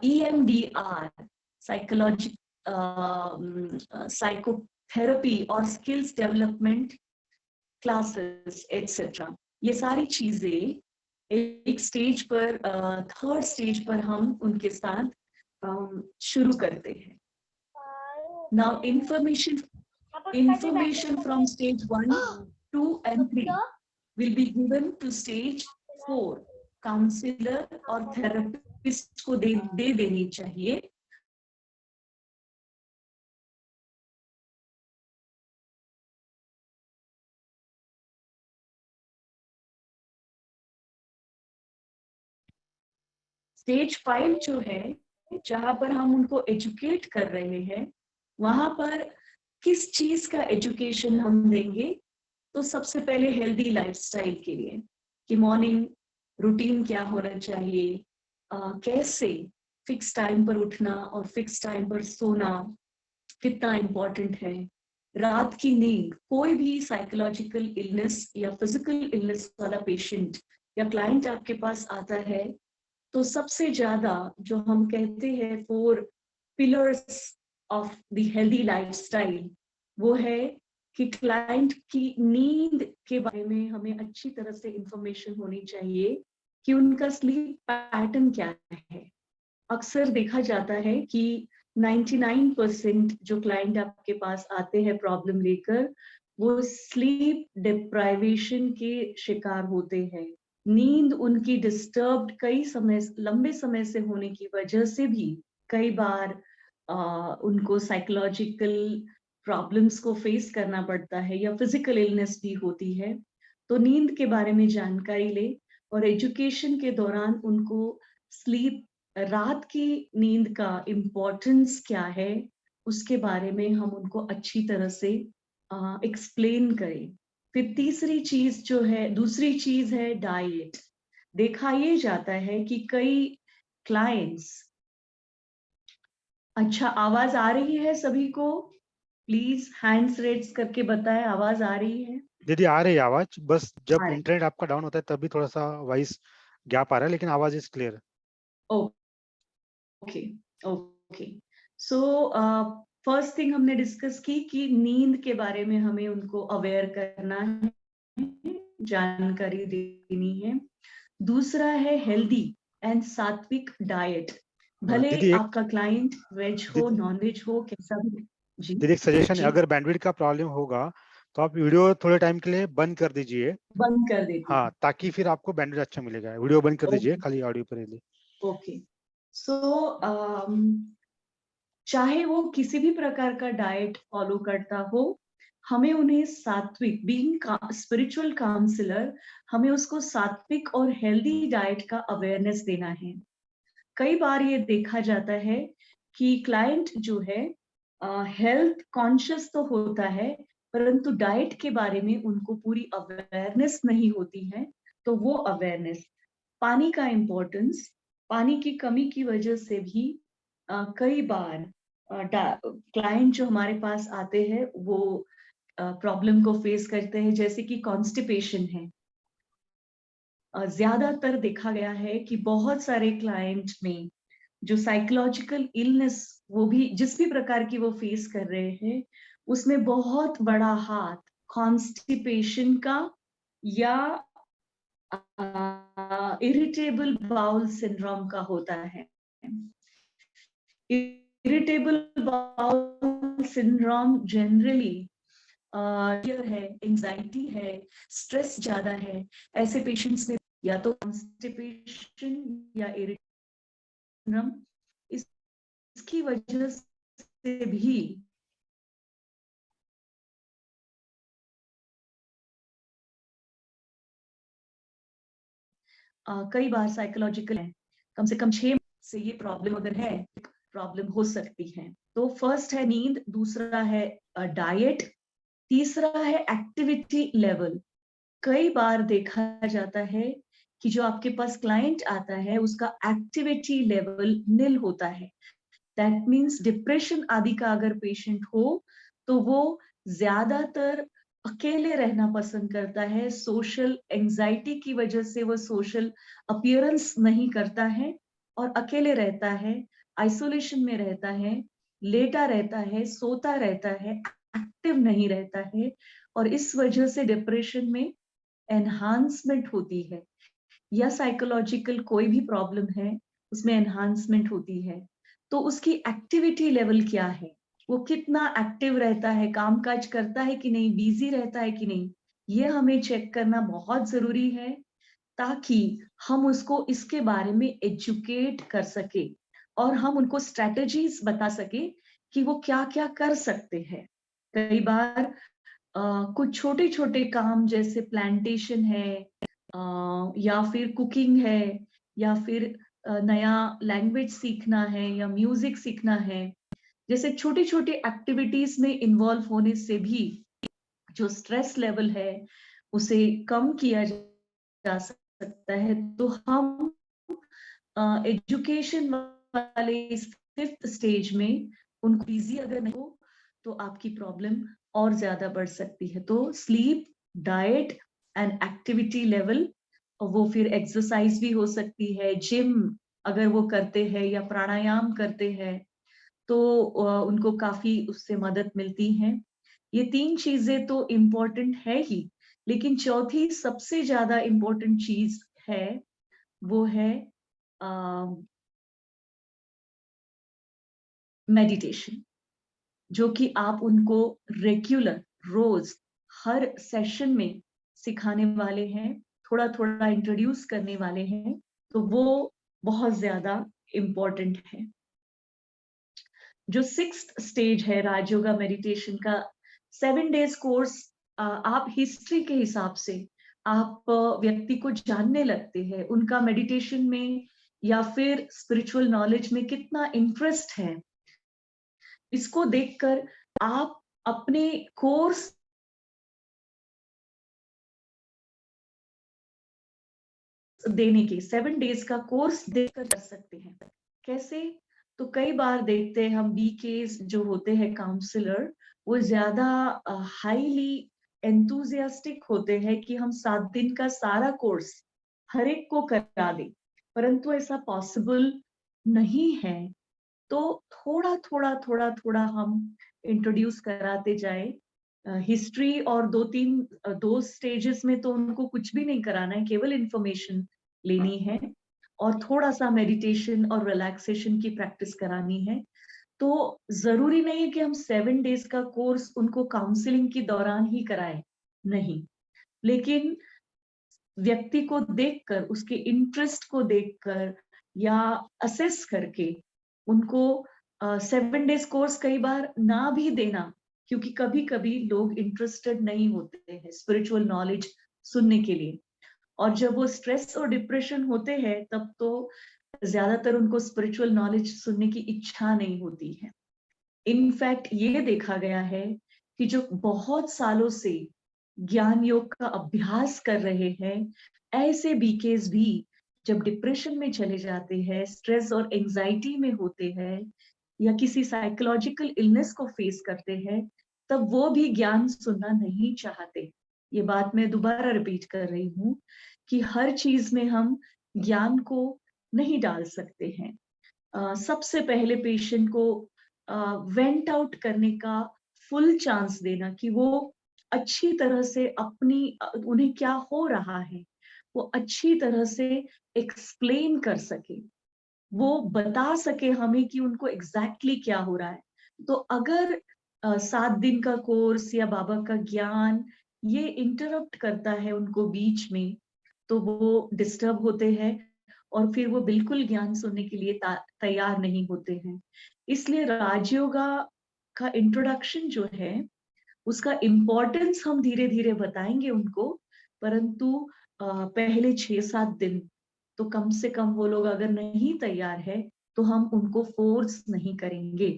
EMDR, psychotherapy or skills development classes, etc. ये सारी चीजें एक स्टेज पर, थर्ड स्टेज पर हम उनके साथ शुरू करते हैं। Now information from stage 1, 2 and 3 will be given to stage 4 counsellor और थेरेपिस्ट को दे देनी चाहिए। स्टेज 5 जो है, जहां पर हम उनको एजुकेट कर रहे हैं, वहां पर किस चीज का एजुकेशन हम देंगे? तो सबसे पहले हेल्दी लाइफस्टाइल के लिए कि मॉर्निंग रूटीन क्या होना चाहिए, कैसे फिक्स टाइम पर उठना और फिक्स टाइम पर सोना कितना इम्पोर्टेंट है, रात की नींद। कोई भी साइकोलॉजिकल इलनेस या फिजिकल इलनेस वाला पेशेंट या क्लाइंट आपके पास आता है तो सबसे ज्यादा जो हम कहते हैं 4 pillars of the healthy lifestyle, वो है कि क्लाइंट की नींद के बारे में हमें अच्छी तरह से इंफॉर्मेशन होनी चाहिए कि उनका स्लीप पैटर्न क्या है। अक्सर देखा जाता है कि 99% जो क्लाइंट आपके पास आते हैं प्रॉब्लम लेकर, वो स्लीप डिप्राइवेशन के शिकार होते हैं। नींद उनकी डिस्टर्ब्ड लंबे समय से होने की वजह से भी कई बार उनको साइकोलॉजिकल प्रॉब्लम्स को फेस करना पड़ता है या फिजिकल इलनेस भी होती है। तो नींद के बारे में जानकारी ले और एजुकेशन के दौरान उनको स्लीप, रात की नींद का इम्पोर्टेंस क्या है, उसके बारे में हम उनको अच्छी तरह से एक्सप्लेन करें। फिर तीसरी चीज जो है, दूसरी चीज है डाइट। देखा ये जाता है कि कई क्लाइंट्स, अच्छा आवाज आ रही है सभी को? प्लीज हैंड्स रेज करके बताएं, आवाज आ रही है? दीदी आ रही है आवाज, बस जब आ रही। इंटरनेट आपका डाउन होता है तभी थोड़ा सा वॉइस गैप आ रहा है, लेकिन आवाज is clear. Okay okay. So first thing हमने डिस्कस की कि नींद के बारे में हमें उनको अवेयर करना है, जानकारी देनी है। दूसरा है हेल्दी एंड सात्विक डाइट। भले दीदी आपका क्लाइंट वेज हो, नॉन वेज हो, कैसा भी। जी दीदी एक सजेशन है, जी, अगर बैंडविड्थ का प्रॉब्लम होगा तो आप वीडियो थोड़े टाइम के लिए बंद कर दीजिए। बंद कर देती हाँ, ताकि फिर आपको बैंडविड्थ अच्छा मिलेगा। वीडियो बंद कर दीजिए, खाली ऑडियो पर ही। ओके। सो चाहे वो किसी भी प्रकार का डाइट फॉलो करता हो, हमें उन्हें सात्विक, बीइंग स्पिरिचुअल काउंसलर, हमें उसको सात्विक और हेल्दी डाइट का अवेयरनेस देना है। कई बार ये देखा जाता है कि क्लाइंट जो है हेल्थ कॉन्शियस तो होता है, परंतु डाइट के बारे में उनको पूरी अवेयरनेस नहीं होती है। तो वो अवेयरनेस, पानी का इम्पोर्टेंस, पानी की कमी की वजह से भी कई बार क्लाइंट जो हमारे पास आते हैं वो प्रॉब्लम को फेस करते हैं, जैसे कि कॉन्स्टिपेशन है। ज्यादातर देखा गया है कि बहुत सारे क्लाइंट में जो साइकोलॉजिकल इलनेस, वो भी जिस भी प्रकार की वो फेस कर रहे हैं, उसमें बहुत बड़ा हाथ कॉन्स्टिपेशन का या इरिटेबल बाउल सिंड्रोम का होता है। इरिटेबल बाउल सिंड्रोम जनरली है, एंजाइटी है, स्ट्रेस ज्यादा है, ऐसे पेशेंट्स में या तो कॉन्स्टिपेशन या इरिटेशन, इसकी वजह से भी कई बार साइकोलॉजिकल है। कम से कम 6 से ये प्रॉब्लम अगर है, प्रॉब्लम हो सकती है। तो फर्स्ट है नींद, दूसरा है डाइट, तीसरा है एक्टिविटी लेवल। कई बार देखा जाता है कि जो आपके पास क्लाइंट आता है उसका एक्टिविटी लेवल निल होता है। दैट मीन्स डिप्रेशन आदि का अगर पेशेंट हो तो वो ज्यादातर अकेले रहना पसंद करता है। सोशल एंजाइटी की वजह से वो सोशल अपीयरेंस नहीं करता है और अकेले रहता है, आइसोलेशन में रहता है, लेटा रहता है, सोता रहता है, एक्टिव नहीं रहता है, और इस वजह से डिप्रेशन में एनहांसमेंट होती है, या साइकोलॉजिकल कोई भी प्रॉब्लम है उसमें एनहांसमेंट होती है। तो उसकी एक्टिविटी लेवल क्या है, वो कितना एक्टिव रहता है, काम काज करता है कि नहीं, बिजी रहता है कि नहीं, ये हमें चेक करना बहुत जरूरी है, ताकि हम उसको इसके बारे में एजुकेट कर सके और हम उनको स्ट्रेटजीज बता सके कि वो क्या क्या कर सकते हैं। कई बार कुछ छोटे छोटे काम जैसे प्लांटेशन है, या फिर कुकिंग है, या फिर नया लैंग्वेज सीखना है या म्यूजिक सीखना है, जैसे छोटी छोटी एक्टिविटीज में इन्वॉल्व होने से भी जो स्ट्रेस लेवल है उसे कम किया जा सकता है। तो हम एजुकेशन वाले इस 5th स्टेज में उनको बिजी अगर नहीं हो तो आपकी प्रॉब्लम और ज्यादा बढ़ सकती है। तो sleep, diet and activity level, वो फिर एक्सरसाइज भी हो सकती है, जिम अगर वो करते हैं या प्राणायाम करते हैं तो उनको काफी उससे मदद मिलती है। ये 3 चीजें तो इम्पोर्टेंट है ही, लेकिन चौथी सबसे ज्यादा इम्पोर्टेंट चीज है वो है मेडिटेशन, जो कि आप उनको रेगुलर रोज हर सेशन में सिखाने वाले हैं, थोड़ा थोड़ा इंट्रोड्यूस करने वाले हैं, तो वो बहुत ज्यादा इम्पोर्टेंट है। जो 6th स्टेज है राजयोगा मेडिटेशन का, 7 डेज कोर्स, आप हिस्ट्री के हिसाब से आप व्यक्ति को जानने लगते हैं, उनका मेडिटेशन में या फिर स्पिरिचुअल नॉलेज में कितना इंटरेस्ट है, इसको देखकर आप अपने कोर्स देने के 7 डेज का कोर्स देकर कर सकते हैं। कैसे? तो कई बार देखते हैं हम बीकेस जो होते हैं काउंसलर, वो ज्यादा हाईली एंथुजियास्टिक होते हैं कि हम 7 दिन का सारा कोर्स हर एक को करा दें, परंतु ऐसा पॉसिबल नहीं है। तो थोड़ा थोड़ा थोड़ा थोड़ा हम इंट्रोड्यूस कराते जाए। हिस्ट्री और 2 स्टेजेस में तो उनको कुछ भी नहीं कराना है, केवल इंफॉर्मेशन लेनी है और थोड़ा सा मेडिटेशन और रिलैक्सेशन की प्रैक्टिस करानी है। तो जरूरी नहीं है कि हम 7 डेज का कोर्स उनको काउंसलिंग के दौरान ही कराएं, नहीं, लेकिन व्यक्ति को देखकर, उसके इंटरेस्ट को देखकर या असेस करके उनको 7 डेज कोर्स कई बार ना भी देना, क्योंकि कभी कभी लोग इंटरेस्टेड नहीं होते हैं स्पिरिचुअल नॉलेज सुनने के लिए, और जब वो स्ट्रेस और डिप्रेशन होते हैं तब तो ज्यादातर उनको स्पिरिचुअल नॉलेज सुनने की इच्छा नहीं होती है। इनफैक्ट ये देखा गया है कि जो बहुत सालों से ज्ञान योग का अभ्यास कर रहे हैं, ऐसे बीकेस भी जब डिप्रेशन में चले जाते हैं, स्ट्रेस और एंजाइटी में होते हैं या किसी साइकोलॉजिकल इलनेस को फेस करते हैं, तब वो भी ज्ञान सुनना नहीं चाहते। ये बात मैं दोबारा रिपीट कर रही हूँ कि हर चीज में हम ज्ञान को नहीं डाल सकते हैं। सबसे पहले पेशेंट को वेंट आउट करने का फुल चांस देना कि वो अच्छी तरह से अपनी उन्हें क्या हो रहा है वो अच्छी तरह से एक्सप्लेन कर सके, वो बता सके हमें कि उनको एग्जैक्टली क्या हो रहा है। तो अगर 7 दिन का कोर्स या बाबा का ज्ञान ये इंटरप्ट करता है उनको बीच में, तो वो डिस्टर्ब होते हैं और फिर वो बिल्कुल ज्ञान सुनने के लिए तैयार नहीं होते हैं। इसलिए राजयोगा का इंट्रोडक्शन जो है उसका इम्पोर्टेंस हम धीरे धीरे बताएंगे उनको, परंतु पहले 6-7 दिन तो कम से कम वो लोग अगर नहीं तैयार है तो हम उनको फोर्स नहीं करेंगे।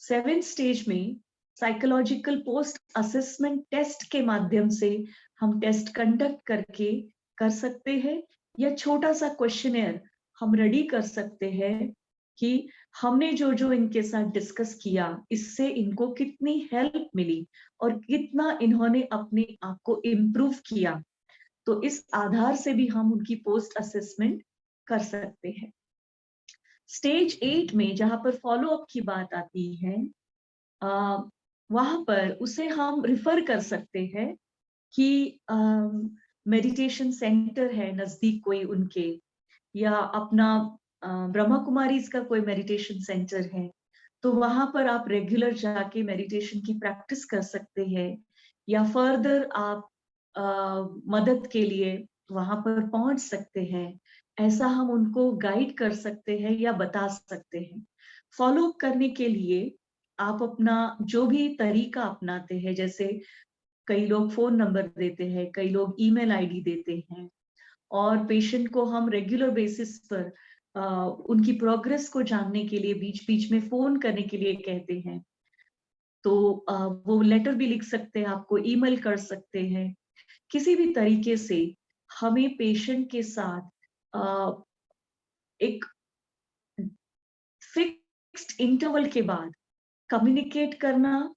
7th स्टेज में साइकोलॉजिकल पोस्ट असेसमेंट टेस्ट के माध्यम से हम टेस्ट कंडक्ट करके कर सकते हैं, या छोटा सा क्वेश्चनेयर हम रेडी कर सकते हैं कि हमने जो जो इनके साथ डिस्कस किया इससे इनको कितनी हेल्प मिली और कितना इन्होंने अपने आप को इम्प्रूव किया। तो इस आधार से भी हम उनकी पोस्ट असेसमेंट कर सकते हैं। स्टेज 8 में जहां पर फॉलो अप की बात आती है, वहां पर उसे हम रिफर कर सकते हैं कि मेडिटेशन सेंटर है नजदीक कोई उनके, या अपना ब्रह्मा कुमारी का कोई मेडिटेशन सेंटर है, तो वहां पर आप रेगुलर जाके मेडिटेशन की प्रैक्टिस कर सकते हैं, या फर्दर आप मदद के लिए वहां पर पहुंच सकते हैं। ऐसा हम उनको गाइड कर सकते हैं या बता सकते हैं। फॉलो अप करने के लिए आप अपना जो भी तरीका अपनाते हैं, जैसे कई लोग फोन नंबर देते हैं, कई लोग ईमेल आईडी देते हैं, और पेशेंट को हम रेगुलर बेसिस पर उनकी प्रोग्रेस को जानने के लिए बीच बीच में फोन करने के लिए कहते हैं। तो वो लेटर भी लिख सकते हैं, आपको ईमेल कर सकते हैं। किसी भी तरीके से हमें पेशेंट के साथ एक फिक्स्ड इंटरवल के बाद कम्युनिकेट करना,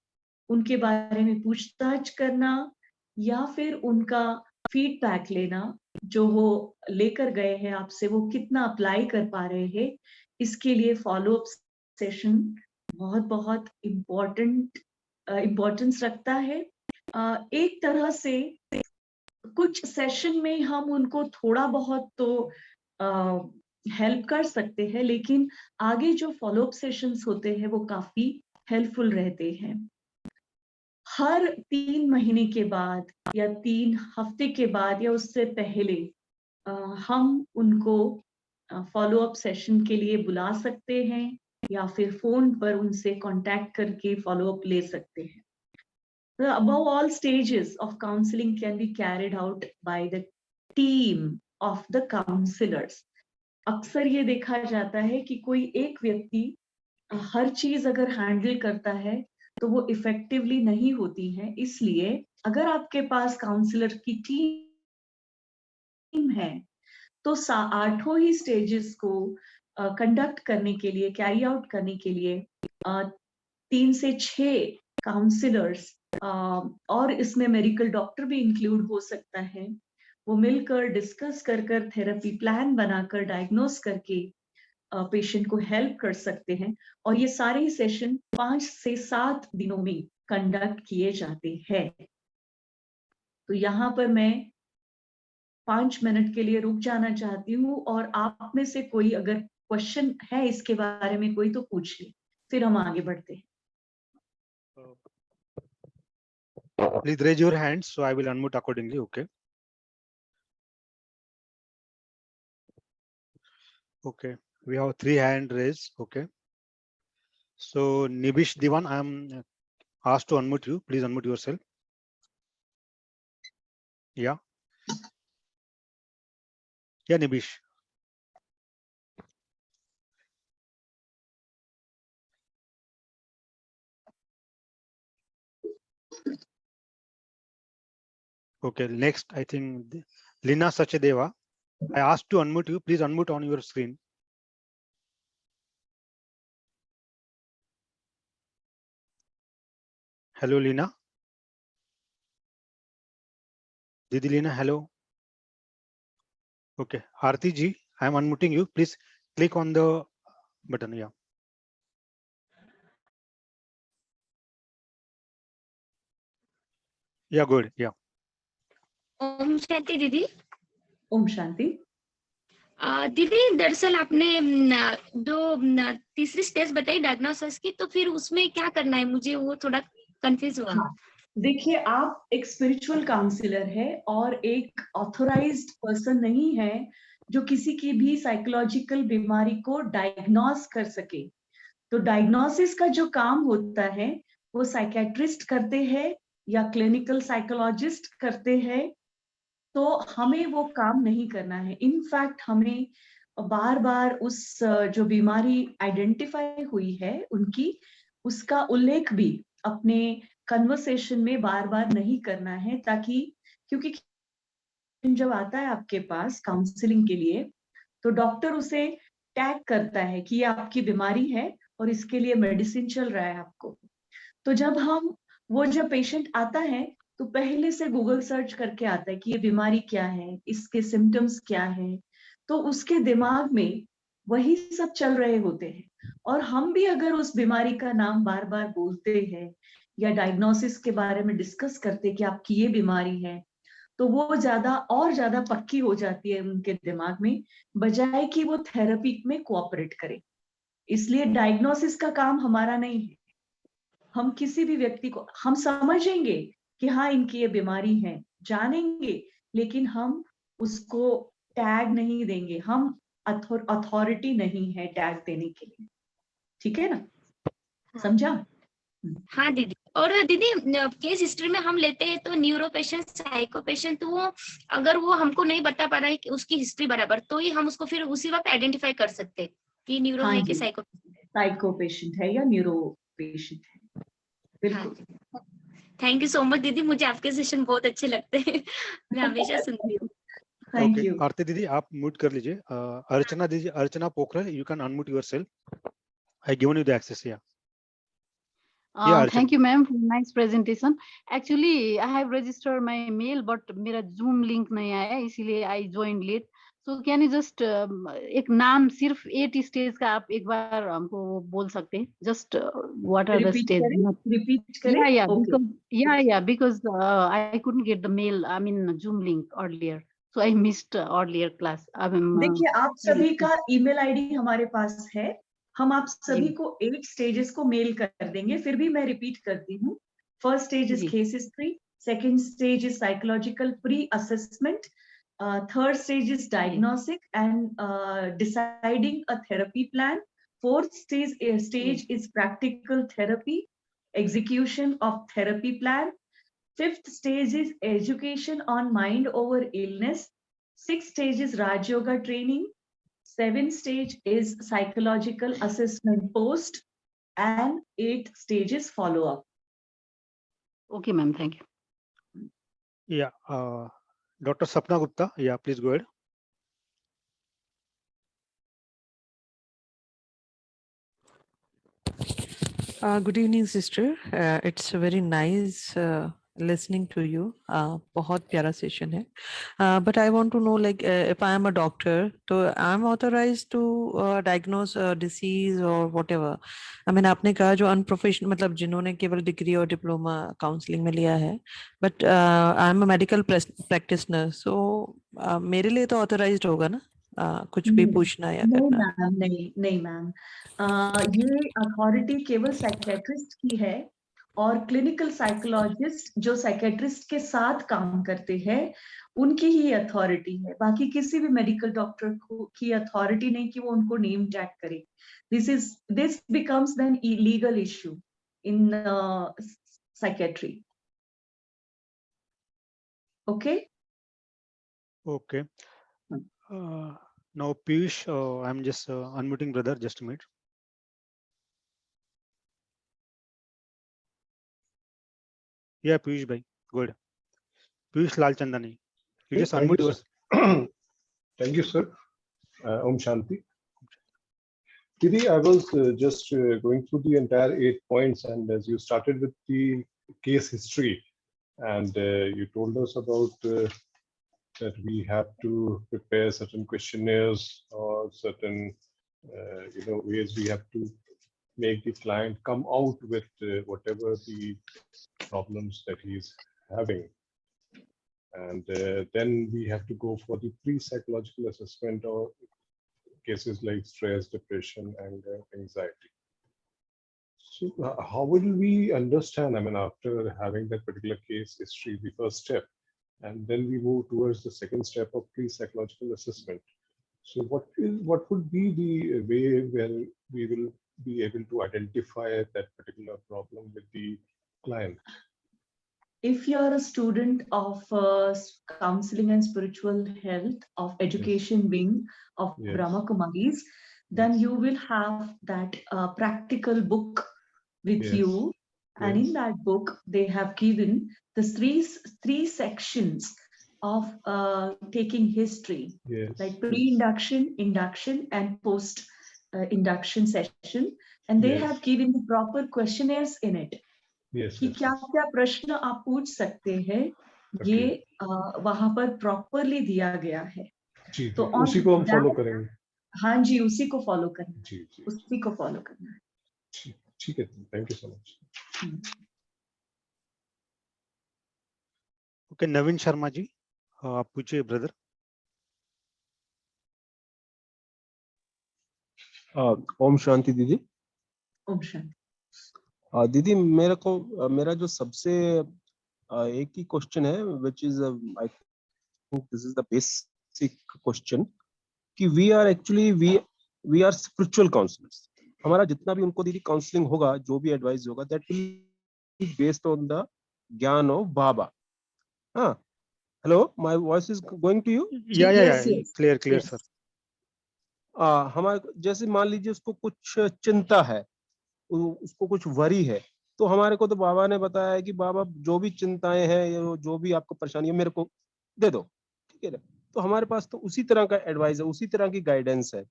उनके बारे में पूछताछ करना, या फिर उनका फीडबैक लेना, जो वो लेकर गए हैं आपसे वो कितना अप्लाई कर पा रहे हैं, इसके लिए फॉलो अप सेशन बहुत बहुत इम्पोर्टेंस रखता है। एक तरह से कुछ सेशन में हम उनको थोड़ा बहुत तो हेल्प कर सकते हैं, लेकिन आगे जो फॉलो अप सेशंस होते हैं वो काफी हेल्पफुल रहते हैं। हर 3 महीने के बाद या 3 हफ्ते के बाद या उससे पहले हम उनको फॉलो अप सेशन के लिए बुला सकते हैं, या फिर फोन पर उनसे कांटेक्ट करके फॉलो अप ले सकते हैं। Above all stages of counseling can be carried out by the team of the counselors. अक्सर ये देखा जाता है कि कोई एक व्यक्ति हर चीज अगर हैंडल करता है तो वो इफेक्टिवली नहीं होती है। इसलिए अगर आपके पास काउंसलर की टीम है तो 8 ही स्टेजेस को कंडक्ट करने के लिए, कैरी आउट करने के लिए 3 से 6 काउंसलर्स, और इसमें मेडिकल डॉक्टर भी इंक्लूड हो सकता है, वो मिलकर डिस्कस कर थेरेपी प्लान बनाकर डायग्नोस करके पेशेंट को हेल्प कर सकते हैं। और ये सारे सेशन 5 से 7 दिनों में कंडक्ट किए जाते हैं। तो यहाँ पर मैं 5 मिनट के लिए रुक जाना चाहती हूँ, और आप में से कोई अगर क्वेश्चन है इसके बारे में कोई तो पूछ ले, फिर हम आगे बढ़ते हैं। Please raise your hands so I will unmute accordingly. Okay. Okay. We have 3 hand raised. Okay. So Nibish Diwan, I am asked to unmute you. Please unmute yourself. Yeah. Yeah, Nibish. Okay. Next, I think Lina Sachadeva. I asked to unmute you. Please unmute on your screen. Hello, Lina. Didi Lina, hello. Okay. Aarti ji, I am unmuting you. Please click on the button. Yeah. Yeah, good. Yeah. Om Shanti दीदी। ओम शांति। दीदी दरअसल आपने जो तीसरी स्टेज बताई डायग्नोसिस की, तो फिर उसमें क्या करना है, मुझे वो थोड़ा कंफ्यूज हुआ। देखिए, आप एक स्पिरिचुअल काउंसलर है और एक ऑथोराइज्ड पर्सन नहीं है जो किसी की भी साइकोलॉजिकल बीमारी को डायग्नोस कर सके। तो डायग्नोसिस का जो काम होता है वो साइकेट्रिस्ट करते हैं या क्लिनिकल साइकोलॉजिस्ट करते हैं, तो हमें वो काम नहीं करना है। इनफैक्ट हमें बार बार उस जो बीमारी आइडेंटिफाई हुई है उनकी, उसका उल्लेख भी अपने कन्वर्सेशन में बार बार नहीं करना है, ताकि क्योंकि जब आता है आपके पास काउंसलिंग के लिए तो डॉक्टर उसे टैग करता है कि ये आपकी बीमारी है और इसके लिए मेडिसिन चल रहा है आपको। तो जब पेशेंट आता है तो पहले से गूगल सर्च करके आता है कि ये बीमारी क्या है, इसके सिम्टम्स क्या है, तो उसके दिमाग में वही सब चल रहे होते हैं। और हम भी अगर उस बीमारी का नाम बार बार बोलते हैं या डायग्नोसिस के बारे में डिस्कस करते हैं कि आपकी ये बीमारी है, तो वो ज्यादा पक्की हो जाती है उनके दिमाग में, बजाय कि वो थेरेपी में कोऑपरेट करे। इसलिए डायग्नोसिस का काम हमारा नहीं है। हम किसी भी व्यक्ति को हम समझेंगे कि हाँ इनकी ये बीमारी है, जानेंगे, लेकिन हम उसको टैग नहीं देंगे। हम अथॉरिटी नहीं है टैग देने के लिए, ठीक है ना? समझा? हाँ दीदी। और दीदी केस हिस्ट्री में हम लेते हैं तो न्यूरो पेशेंट, साइको पेशेंट, तो वो अगर वो हमको नहीं बता पा रहा है कि उसकी हिस्ट्री बराबर, तो ही हम उसको फिर उसी वक्त आइडेंटिफाई कर सकते हैं कि न्यूरो हाँ है जी, कि साइको साइको पेशेंट है या न्यूरो पेशेंट है। बिल्कुल। थैंक यू सो मच दीदी, मुझे आपके सेशन बहुत अच्छे लगते हैं। मैं हमेशा सुनती हूँ। Thank okay you. आरती दीदी आप म्यूट कर लीजिए। अर्चना दीदी, Archana Pokharel, you can unmute yourself. I given you the access. या Thank you, ma'am, for nice presentation. Actually, I have registered my mail, but मेरा Zoom link नहीं आया, इसीलिए I joined late. So can you just एक नाम सिर्फ 8 स्टेज का आप एक बार हमको बोल सकते हैं? Just what are the repeat stages? करें? रिपीट करें? Yeah, because I couldn't get the mail. I mean Zoom link earlier, so I missed earlier class. देखिए, आप सभी का ईमेल आईडी हमारे पास है। हम आप सभी को 8 स्टेजेस को मेल कर देंगे। फिर भी मैं रिपीट करती हूँ। First stage is case history, second stage is psychological pre assessment, third stage is diagnostic and deciding a therapy plan, fourth stage is practical therapy, execution of therapy plan, fifth stage is education on mind over illness, sixth stage is Raj Yoga training, seventh stage is psychological assessment post, and eighth stage is follow up. Okay, ma'am. Thank you. Yeah, Dr. Sapna Gupta. Yeah, please go ahead. Good evening, sister. It's very nice listening to you. बहुत प्यारा session है. But I want to know, like, if I am a doctor, so I'm authorized to diagnose a disease or whatever. I mean, आपने कहा जो unprofessional, मतलब जिन्होंने केवल डिग्री और डिप्लोमा काउंसलिंग में लिया है, but I'm a medical practitioner, so मेरे लिए तो authorized होगा ना? कुछ भी पूछना या करना? नहीं मैम, ये अथॉरिटी केवल साइकेट्रिस्ट की है और क्लिनिकल साइकोलॉजिस्ट जो साइकेट्रिस्ट के साथ काम करते हैं उनकी ही अथॉरिटी है। बाकी किसी भी मेडिकल डॉक्टर की अथॉरिटी नहीं कि वो उनको नेम टैग करे। This becomes then legal issue in psychiatry. Okay? Okay. Now Piyush, I'm just unmuting brother, just a minute. Yeah, Piyush bhai, good. Piyush Lalchandani, you just Thank unmute you, yours. sir. Thank you, sir. Om Shanti. Didi, I was just going through the entire 8 points, and as you started with the case history, and you told us about that we have to prepare certain questionnaires or certain ways we have to make the client come out with whatever the problems that he's having. And then we have to go for the pre-psychological assessment or cases like stress, depression, anger, anxiety. So how will we understand, I mean, after having that particular case history, the first step, and then we move towards the second step of pre-psychological assessment. So what would be the way where we will be able to identify that particular problem with the client? If you're a student of counseling and spiritual health of education wing of Brahma Kumaris, then you will have that practical book with you, And in that book, they have given the three sections of taking history, like pre-induction, induction, and post-induction session. And they have given the proper questionnaires in it. कि क्या क्या प्रश्न आप पूछ सकते हैं, ये वहां पर प्रॉपरली दिया गया है. तो उसी को हम फॉलो करेंगे. हाँ जी, उसी को फॉलो करना है. उसी को फॉलो करना है. ठीक है, thank you so much. Okay, Naveen Sharma ji, आप पूछिए ब्रदर. ओम शांति दीदी. ओम शांति. दीदी मेरा जो सबसे एक ही क्वेश्चन है, which is I think this is the basic question, कि we are spiritual counselors. हमारा जितना भी उनको दीदी काउंसलिंग होगा, जो भी एडवाइस होगा, that will be based on the ज्ञान of बाबा. हाँ, hello, my voice is going to you? या क्लियर सर. हमारे जैसे मान लीजिए उसको कुछ चिंता है, उसको कुछ वरी है, तो हमारे को तो बाबा ने बताया है कि बाबा जो भी चिंताएं हैं, जो भी आपको परेशानी है, मेरे को दे दो, ठीक है ना. तो हमारे पास तो उसी तरह का एडवाइस है, उसी तरह की गाइडेंस है.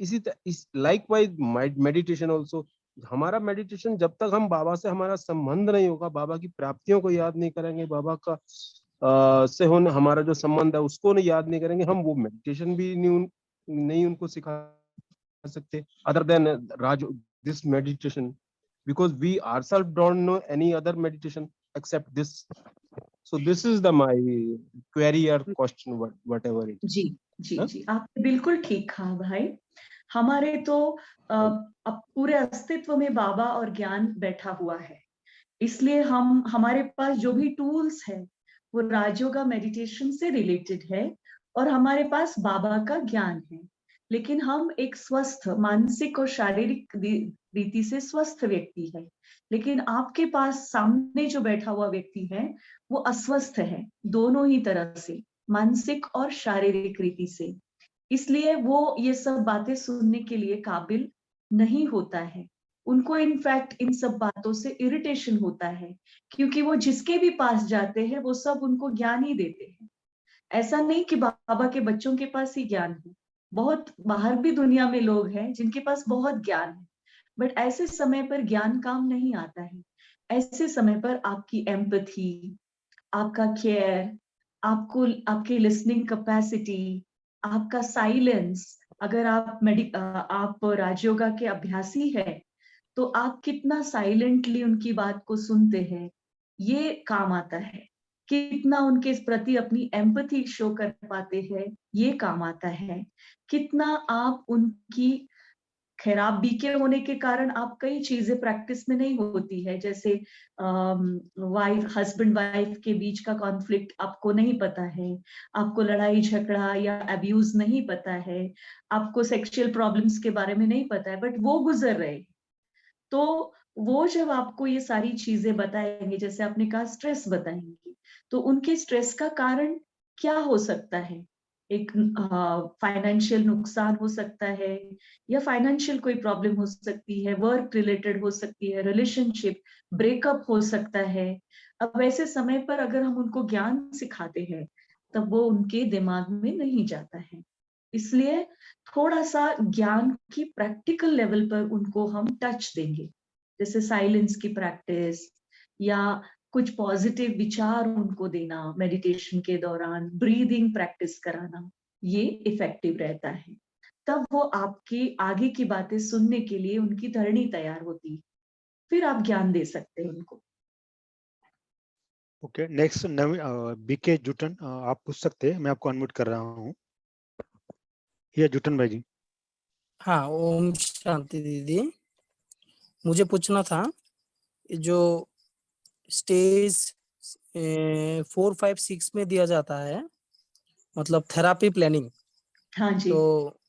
इस लाइकवाइज मेडिटेशन ऑल्सो. हमारा मेडिटेशन जब तक हम बाबा से हमारा संबंध नहीं होगा, बाबा की प्राप्तियों को याद नहीं करेंगे, बाबा का से होने हमारा जो संबंध है उसको नहीं याद नहीं करेंगे, हम वो मेडिटेशन भी नहीं उनको सिखा सकते, other than Raj this meditation, because we ourselves don't know any other meditation except this. So this is my query or question, whatever it is. जी, आपने बिल्कुल ठीक कहा भाई. हमारे तो अब पूरे अस्तित्व में बाबा और ज्ञान बैठा हुआ है, इसलिए हमारे पास जो भी टूल्स है वो राजयोगा मेडिटेशन से रिलेटेड है, और हमारे पास बाबा का ज्ञान है. लेकिन हम एक स्वस्थ मानसिक और शारीरिक रीति से स्वस्थ व्यक्ति है, लेकिन आपके पास सामने जो बैठा हुआ व्यक्ति है वो अस्वस्थ है, दोनों ही तरह से, मानसिक और शारीरिक रीति से. इसलिए वो ये सब बातें सुनने के लिए काबिल नहीं होता है. उनको इनफैक्ट इन सब बातों से इरिटेशन होता है, क्योंकि वो जिसके भी पास जाते हैं वो सब उनको ज्ञान ही देते हैं. ऐसा नहीं कि बाबा के बच्चों के पास ही ज्ञान है, बहुत बाहर भी दुनिया में लोग हैं जिनके पास बहुत ज्ञान है, बट ऐसे समय पर ज्ञान काम नहीं आता है. ऐसे समय पर आपकी एम्पैथी, आपका केयर, आपकी लिसनिंग कैपेसिटी, आपका साइलेंस, अगर आप राजयोगा के अभ्यासी है तो आप कितना साइलेंटली उनकी बात को सुनते हैं, ये काम आता है. कितना उनके प्रति अपनी एम्पैथी शो कर पाते हैं, ये काम आता है. कितना आप उनकी खराब बीके होने के कारण आप कई चीजें प्रैक्टिस में नहीं होती है, जैसे हस्बैंड वाइफ के बीच का कॉन्फ्लिक्ट आपको नहीं पता है, आपको लड़ाई झगड़ा या अब्यूज नहीं पता है, आपको सेक्सुअल प्रॉब्लम्स के बारे में नहीं पता है, बट वो गुजर रहे. तो वो जब आपको ये सारी चीजें बताएंगे, जैसे आपने कहा स्ट्रेस बताएंगे, तो उनके स्ट्रेस का कारण क्या हो सकता है. एक फाइनेंशियल नुकसान हो सकता है, या फाइनेंशियल कोई प्रॉब्लम हो सकती है, वर्क रिलेटेड हो सकती है, रिलेशनशिप ब्रेकअप हो सकता है. अब ऐसे समय पर अगर हम उनको ज्ञान सिखाते हैं तब वो उनके दिमाग में नहीं जाता है. इसलिए थोड़ा सा ज्ञान की प्रैक्टिकल लेवल पर उनको हम टच देंगे, जैसे साइलेंस की प्रैक्टिस या कुछ पॉजिटिव विचार उनको देना मेडिटेशन के दौरान, ब्रीदिंग प्रैक्टिस कराना, ये इफेक्टिव रहता है. तब वो आपके आगे की बातें सुनने के लिए उनकी धरनी तैयार होती है, फिर आप ज्ञान दे सकते हैं उनको. ओके, नेक्स्ट बीके जुटन, आप पूछ सकते हैं, मैं आपको अनम्यूट कर रहा हूँ. ये जुटन भाई जी. हाँ, ओम शांति दीदी. मुझे पूछना था, जो स्टेज 4, 5, 6 में दिया जाता है, मतलब थेरापी प्लानिंग. हाँ जी. तो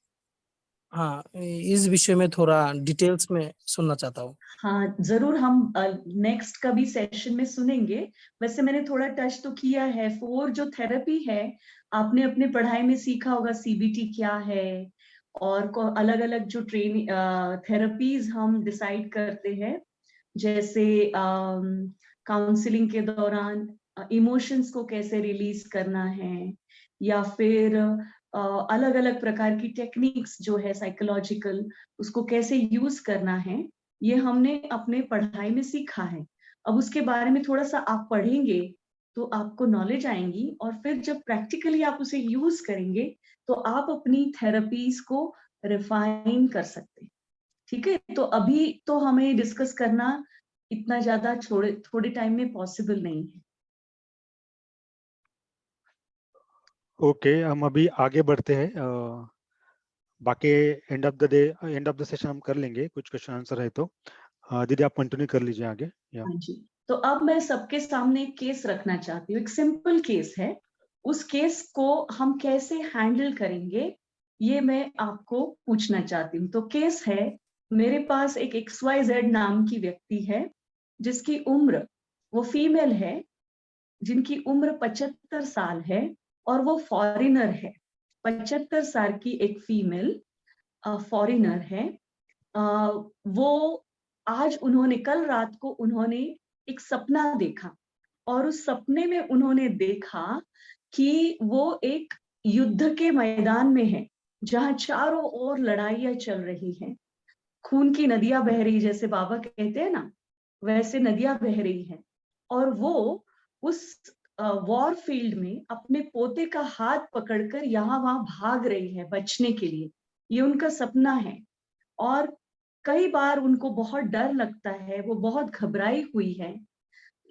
हाँ, इस विषय में थोड़ा डिटेल्स में सुनना चाहता हूँ. हाँ जरूर, हम नेक्स्ट का भी सेशन में सुनेंगे. वैसे मैंने थोड़ा टच तो किया है. 4 जो थेरेपी है, आपने अपने पढ़ाई में सीखा होगा CBT क्या है, और अलग अलग जो थेरेपीज हम डिसाइड करते हैं जैसे काउंसलिंग के दौरान इमोशंस को कैसे रिलीज करना है, या फिर अलग अलग प्रकार की टेक्निक्स जो है साइकोलॉजिकल, उसको कैसे यूज करना है, ये हमने अपने पढ़ाई में सीखा है। अब उसके बारे में थोड़ा सा आप पढ़ेंगे तो आपको नॉलेज आएंगी, और फिर जब प्रैक्टिकली आप उसे यूज करेंगे तो आप अपनी थेरेपीज को रिफाइन कर सकते हैं। ठीक है, तो अभी तो हमें डिस्कस करना इतना ज्यादा थोड़े टाइम में पॉसिबल नहीं है। ओके, हम अभी आगे बढ़ते हैं। बाकी एंड ऑफ द सेशन हम कर लेंगे, कुछ क्वेश्चन आंसर है तो। दीदी आप कंटिन्यू कर लीजिए आगे। हाँ जी, तो अब मैं सबके सामने एक केस रखना चाहती हूँ। एक सिंपल केस है, उस केस को हम कैसे हैंडल करेंगे ये मैं आपको पूछना चाहती हूँ। तो केस है, मेरे पास एक XYZ नाम की व्यक्ति है, जिसकी उम्र, वो फीमेल है, जिनकी उम्र 75 साल है और वो फॉरेनर है। 75 साल की एक फीमेल फॉरेनर है। वो आज उन्होंने, कल रात को उन्होंने एक सपना देखा, और उस सपने में उन्होंने देखा कि वो एक युद्ध के मैदान में है, जहां चारों ओर लड़ाइयां चल रही हैं, खून की नदियां बह रही, जैसे बाबा कहते हैं ना, वैसे नदियां बह रही हैं। और वो उस वॉर फील्ड में अपने पोते का हाथ पकड़कर यहाँ वहां भाग रही है बचने के लिए। ये उनका सपना है, और कई बार उनको बहुत डर लगता है, वो बहुत घबराई हुई है,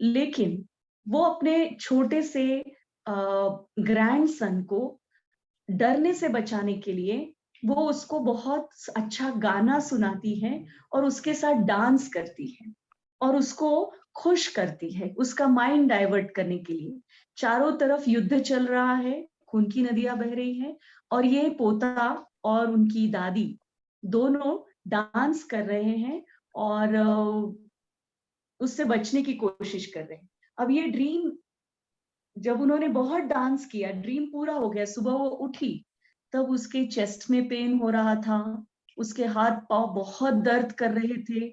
लेकिन वो अपने छोटे से ग्रैंडसन को डरने से बचाने के लिए वो उसको बहुत अच्छा गाना सुनाती है और उसके साथ डांस करती है और उसको खुश करती है, उसका माइंड डाइवर्ट करने के लिए। चारों तरफ युद्ध चल रहा है, खून की नदियां बह रही हैं, और ये पोता और उनकी दादी दोनों डांस कर रहे हैं और उससे बचने की कोशिश कर रहे हैं। अब ये ड्रीम, जब उन्होंने बहुत डांस किया, ड्रीम पूरा हो गया, सुबह वो उठी, तब उसके चेस्ट में पेन हो रहा था, उसके हाथ पांव बहुत दर्द कर रहे थे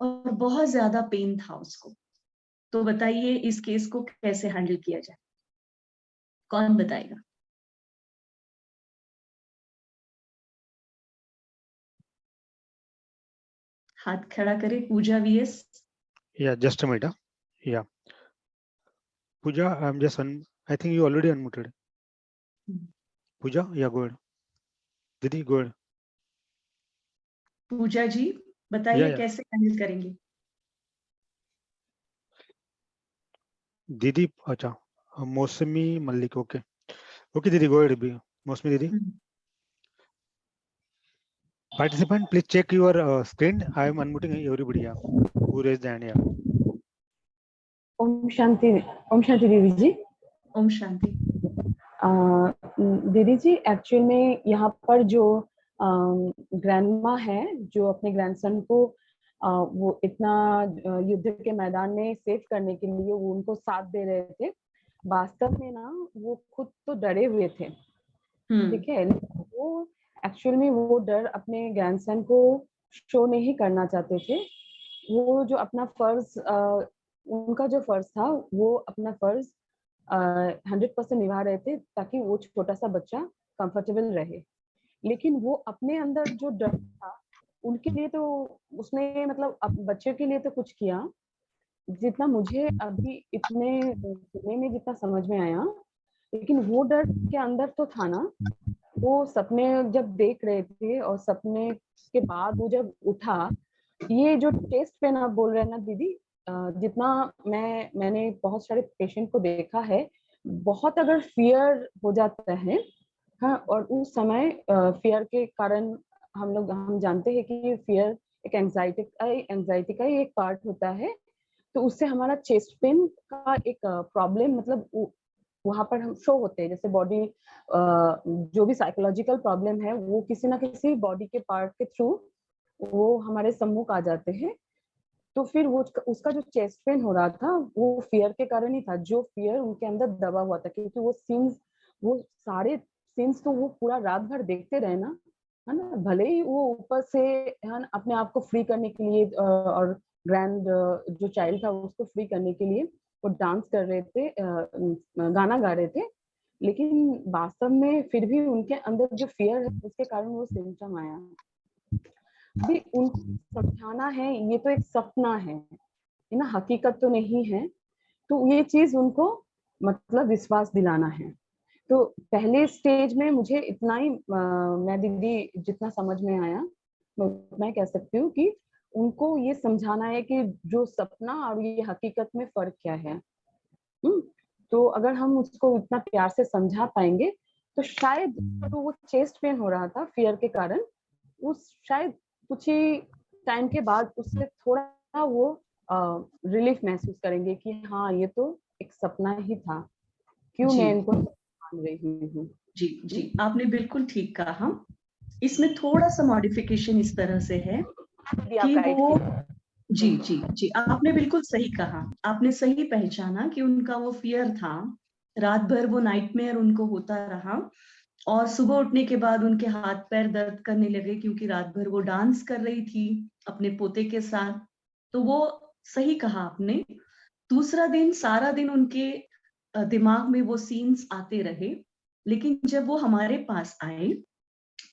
और बहुत ज्यादा पेन था उसको। तो बताइए इस केस को कैसे हैंडल किया जाए, कौन बताएगा? हाथ खड़ा करे। पूजा VS। Yeah, just a minute. Yeah, Pooja, I'm just I think you already unmuted. Pooja, yeah, go ahead. Didi, go ahead. पूजा जी बताइए कैसे हैंडल करेंगे? दीदी, अच्छा, मौसमी मल्लिक, ओके ओके दीदी, go ahead. मौसमी दीदी. Participant, please check your screen. I am unmuting everybody. Yeah, who raised the hand? Yeah. Om Shanti दीदी जी। ओम शांति। दीदी जी, एक्चुअल में यहाँ पर जो ग्रैंडमा है, जो अपने ग्रैंडसन को वो इतना युद्ध के मैदान में सेव करने के लिए वो उनको साथ दे रहे थे, वास्तव में ना वो खुद तो डरे हुए थे, ठीक है, वो एक्चुअल में वो डर अपने ग्रैंडसन को शो नहीं करना चाहते थे। वो जो अपना फर्ज, उनका जो फर्ज था, वो अपना फर्ज 100% निभा रहे थे ताकि वो छोटा सा बच्चा कंफर्टेबल रहे। लेकिन वो अपने अंदर जो डर था उनके लिए तो उसने मतलब बच्चे के लिए तो कुछ किया, जितना मुझे अभी इतने सुनने में जितना समझ में आया, लेकिन वो डर के अंदर तो था ना। वो सपने जब देख रहे थे और सपने के बाद वो जब उठा, ये जो टेस्ट पेन आप बोल रहे हैं ना दीदी, जितना मैंने बहुत सारे पेशेंट को देखा है, बहुत अगर फियर हो जाता है, हाँ, और उस समय फियर के कारण हम जानते हैं कि फियर एक एंजाइटी का ही एक पार्ट होता है, तो उससे हमारा चेस्ट पेन का एक प्रॉब्लम मतलब वहां पर हम शो होते हैं, जैसे बॉडी जो भी साइकोलॉजिकल प्रॉब्लम है वो किसी ना किसी बॉडी के पार्ट के थ्रू वो हमारे सम्मुख आ जाते हैं। तो फिर वो उसका जो चेस्ट पेन हो रहा था वो फियर के कारण ही था, जो फियर उनके अंदर दबा हुआ था, क्योंकि वो सारे सीन्स तो वो पूरा रात भर देखते रहे ना, है ना, भले ही वो ऊपर से है ना अपने आप को फ्री करने के लिए और जो चाइल्ड था उसको फ्री करने के लिए वो डांस कर रहे थे, गाना गा रहे थे, लेकिन वास्तव में फिर भी उनके अंदर जो फियर है उसके कारण वो सिम्टम आया। अभी उनको समझाना है ये तो एक सपना है ना, हकीकत तो नहीं है, तो ये चीज उनको मतलब विश्वास दिलाना है। तो पहले स्टेज में मुझे इतना ही मैं दीदी जितना समझ में आया मैं कह सकती हूँ कि उनको ये समझाना है कि जो सपना और ये हकीकत में फर्क क्या है। तो अगर हम उसको इतना प्यार से समझा पाएंगे तो शायद तो वो चेस्ट पेन हो रहा था फियर के कारण, उस शायद कुछ ही टाइम के बाद उससे थोड़ा वो रिलीफ महसूस करेंगे कि हाँ ये तो एक सपना ही था, क्यों मैं इनको मान रही हूँ। जी जी, आपने बिल्कुल ठीक कहा। इसमें थोड़ा सा मॉडिफिकेशन इस तरह से है कि वो जी जी जी, आपने बिल्कुल सही कहा, आपने सही पहचाना कि उनका वो फियर था, रात भर वो नाइटमेयर उनको होता रहा और सुबह उठने के बाद उनके हाथ पैर दर्द करने लगे क्योंकि रात भर वो डांस कर रही थी अपने पोते के साथ। तो वो सही कहा आपने। दूसरा दिन सारा दिन उनके दिमाग में वो सीन्स आते रहे, लेकिन जब वो हमारे पास आए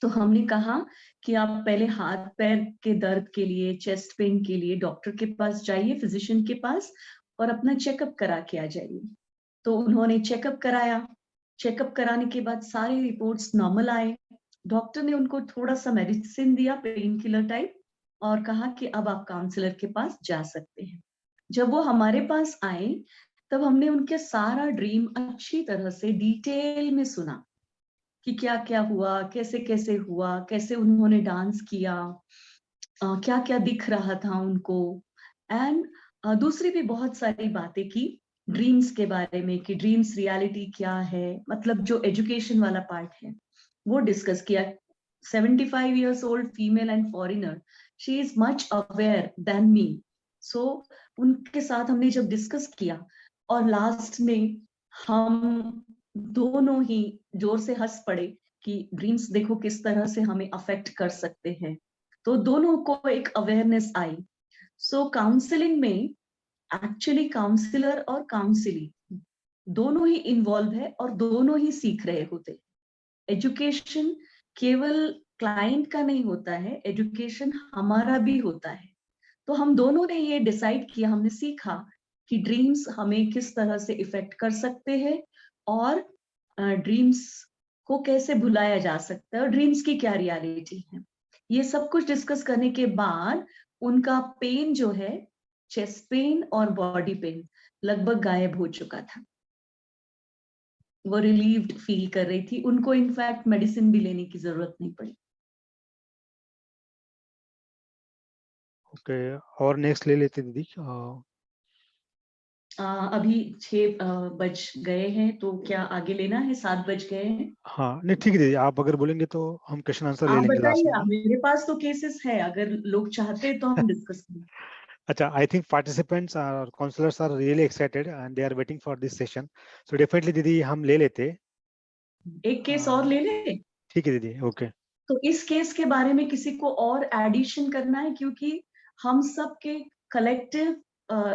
तो हमने कहा कि आप पहले हाथ पैर के दर्द के लिए, चेस्ट पेन के लिए डॉक्टर के पास जाइए, फिजिशियन के पास, और अपना चेकअप करा के आ जाइए। तो उन्होंने चेकअप कराया। चेकअप कराने के बाद सारे रिपोर्ट्स नॉर्मल आए। डॉक्टर ने उनको थोड़ा सा मेडिसिन दिया, पेन किलर टाइप, और कहा कि अब आप काउंसलर के पास जा सकते हैं। जब वो हमारे पास आए तब हमने उनके सारा ड्रीम अच्छी तरह से डिटेल में सुना कि क्या क्या हुआ, कैसे कैसे हुआ, कैसे उन्होंने डांस किया, क्या क्या दिख रहा था उनको, एंड दूसरी भी बहुत सारी बातें की ड्रीम्स के बारे में कि ड्रीम्स रियलिटी क्या है, मतलब जो एजुकेशन वाला पार्ट है वो डिस्कस किया। 75 years old female and foreigner, she is much aware than me, so उनके साथ हमने जब डिस्कस किया और लास्ट में हम दोनों ही जोर से हंस पड़े कि ड्रीम्स देखो किस तरह से हमें अफेक्ट कर सकते हैं, तो दोनों को एक अवेयरनेस आई। सो काउंसलिंग में एक्चुअली काउंसलर और काउंसली दोनों ही इन्वॉल्व है और दोनों ही सीख रहे होते। एजुकेशन केवल क्लाइंट का नहीं होता है, एजुकेशन हमारा भी होता है। तो हम दोनों ने ये डिसाइड किया, हमने सीखा कि ड्रीम्स हमें किस तरह से इफेक्ट कर सकते हैं और ड्रीम्स को कैसे भुलाया जा सकता है और ड्रीम्स की क्या रियलिटी है। ये सब कुछ डिस्कस करने के बाद उनका पेन जो है, चेस्ट पेन और बॉडी पेन, लगभग गायब हो चुका था। वो रिलीव्ड फील कर रही थी, उनको इनफैक्ट मेडिसिन भी लेने की जरूरत नहीं पड़ी। ओके, और नेक्स्ट ले लेते दीदी। अभी 6 बज गए हैं, तो क्या आगे लेना है? 7 बज गए हैं। हाँ नहीं ठीक है दीदी, आप अगर बोलेंगे तो हम क्वेश्चन आंसर ले आप लेंगे लास्ट बताइए, में। मेरे पास तो केसेस है, अगर लोग चाहते हैं तो हम डिस्कस करें। अच्छा, I think participants or counselors are really excited and they are waiting for this session. So definitely दीदी हम ले लेते। एक केस और ले ले। ठीक है दीदी, ओके। तो इस केस के बारे में किसी को और एडिशन करना है, क्योंकि हम सबके कलेक्टिव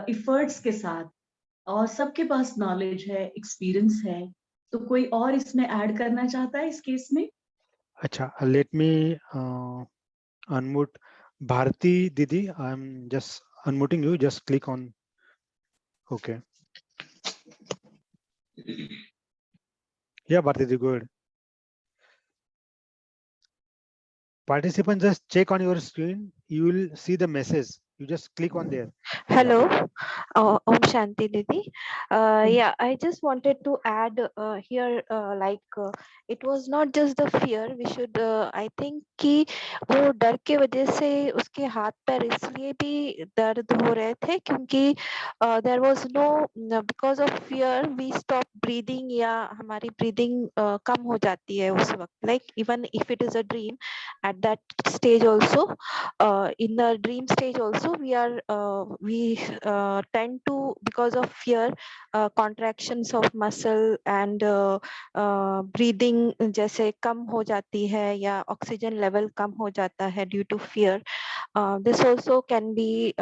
एफर्ट्स के साथ और सबके पास नॉलेज है, एक्सपीरियंस है, तो कोई और इसमें ऐड करना चाहता है इस केस में? अच्छा, let me unmute Bharti दीदी। I'm just unmuting you, just click on okay. Yeah, Bharti दीदी, go ahead. Participants, just check on your screen, you will see the message, you just click on there. Hello, Om Shanti Didi. Yeah, I just wanted to add here, it was not just the fear. We should, I think कि वो डर के वजह से उसके हाथ पैर इसलिए भी दर्द हो रहे थे क्योंकि there was no, because of fear we stop breathing या हमारी breathing कम हो जाती है उस वक्त. Like even if it is a dream, at that stage also, in the dream stage also we tend to, because of fear, contractions of muscle and breathing जैसे कम हो जाती है या oxygen level कम हो जाता है due to fear. This also can be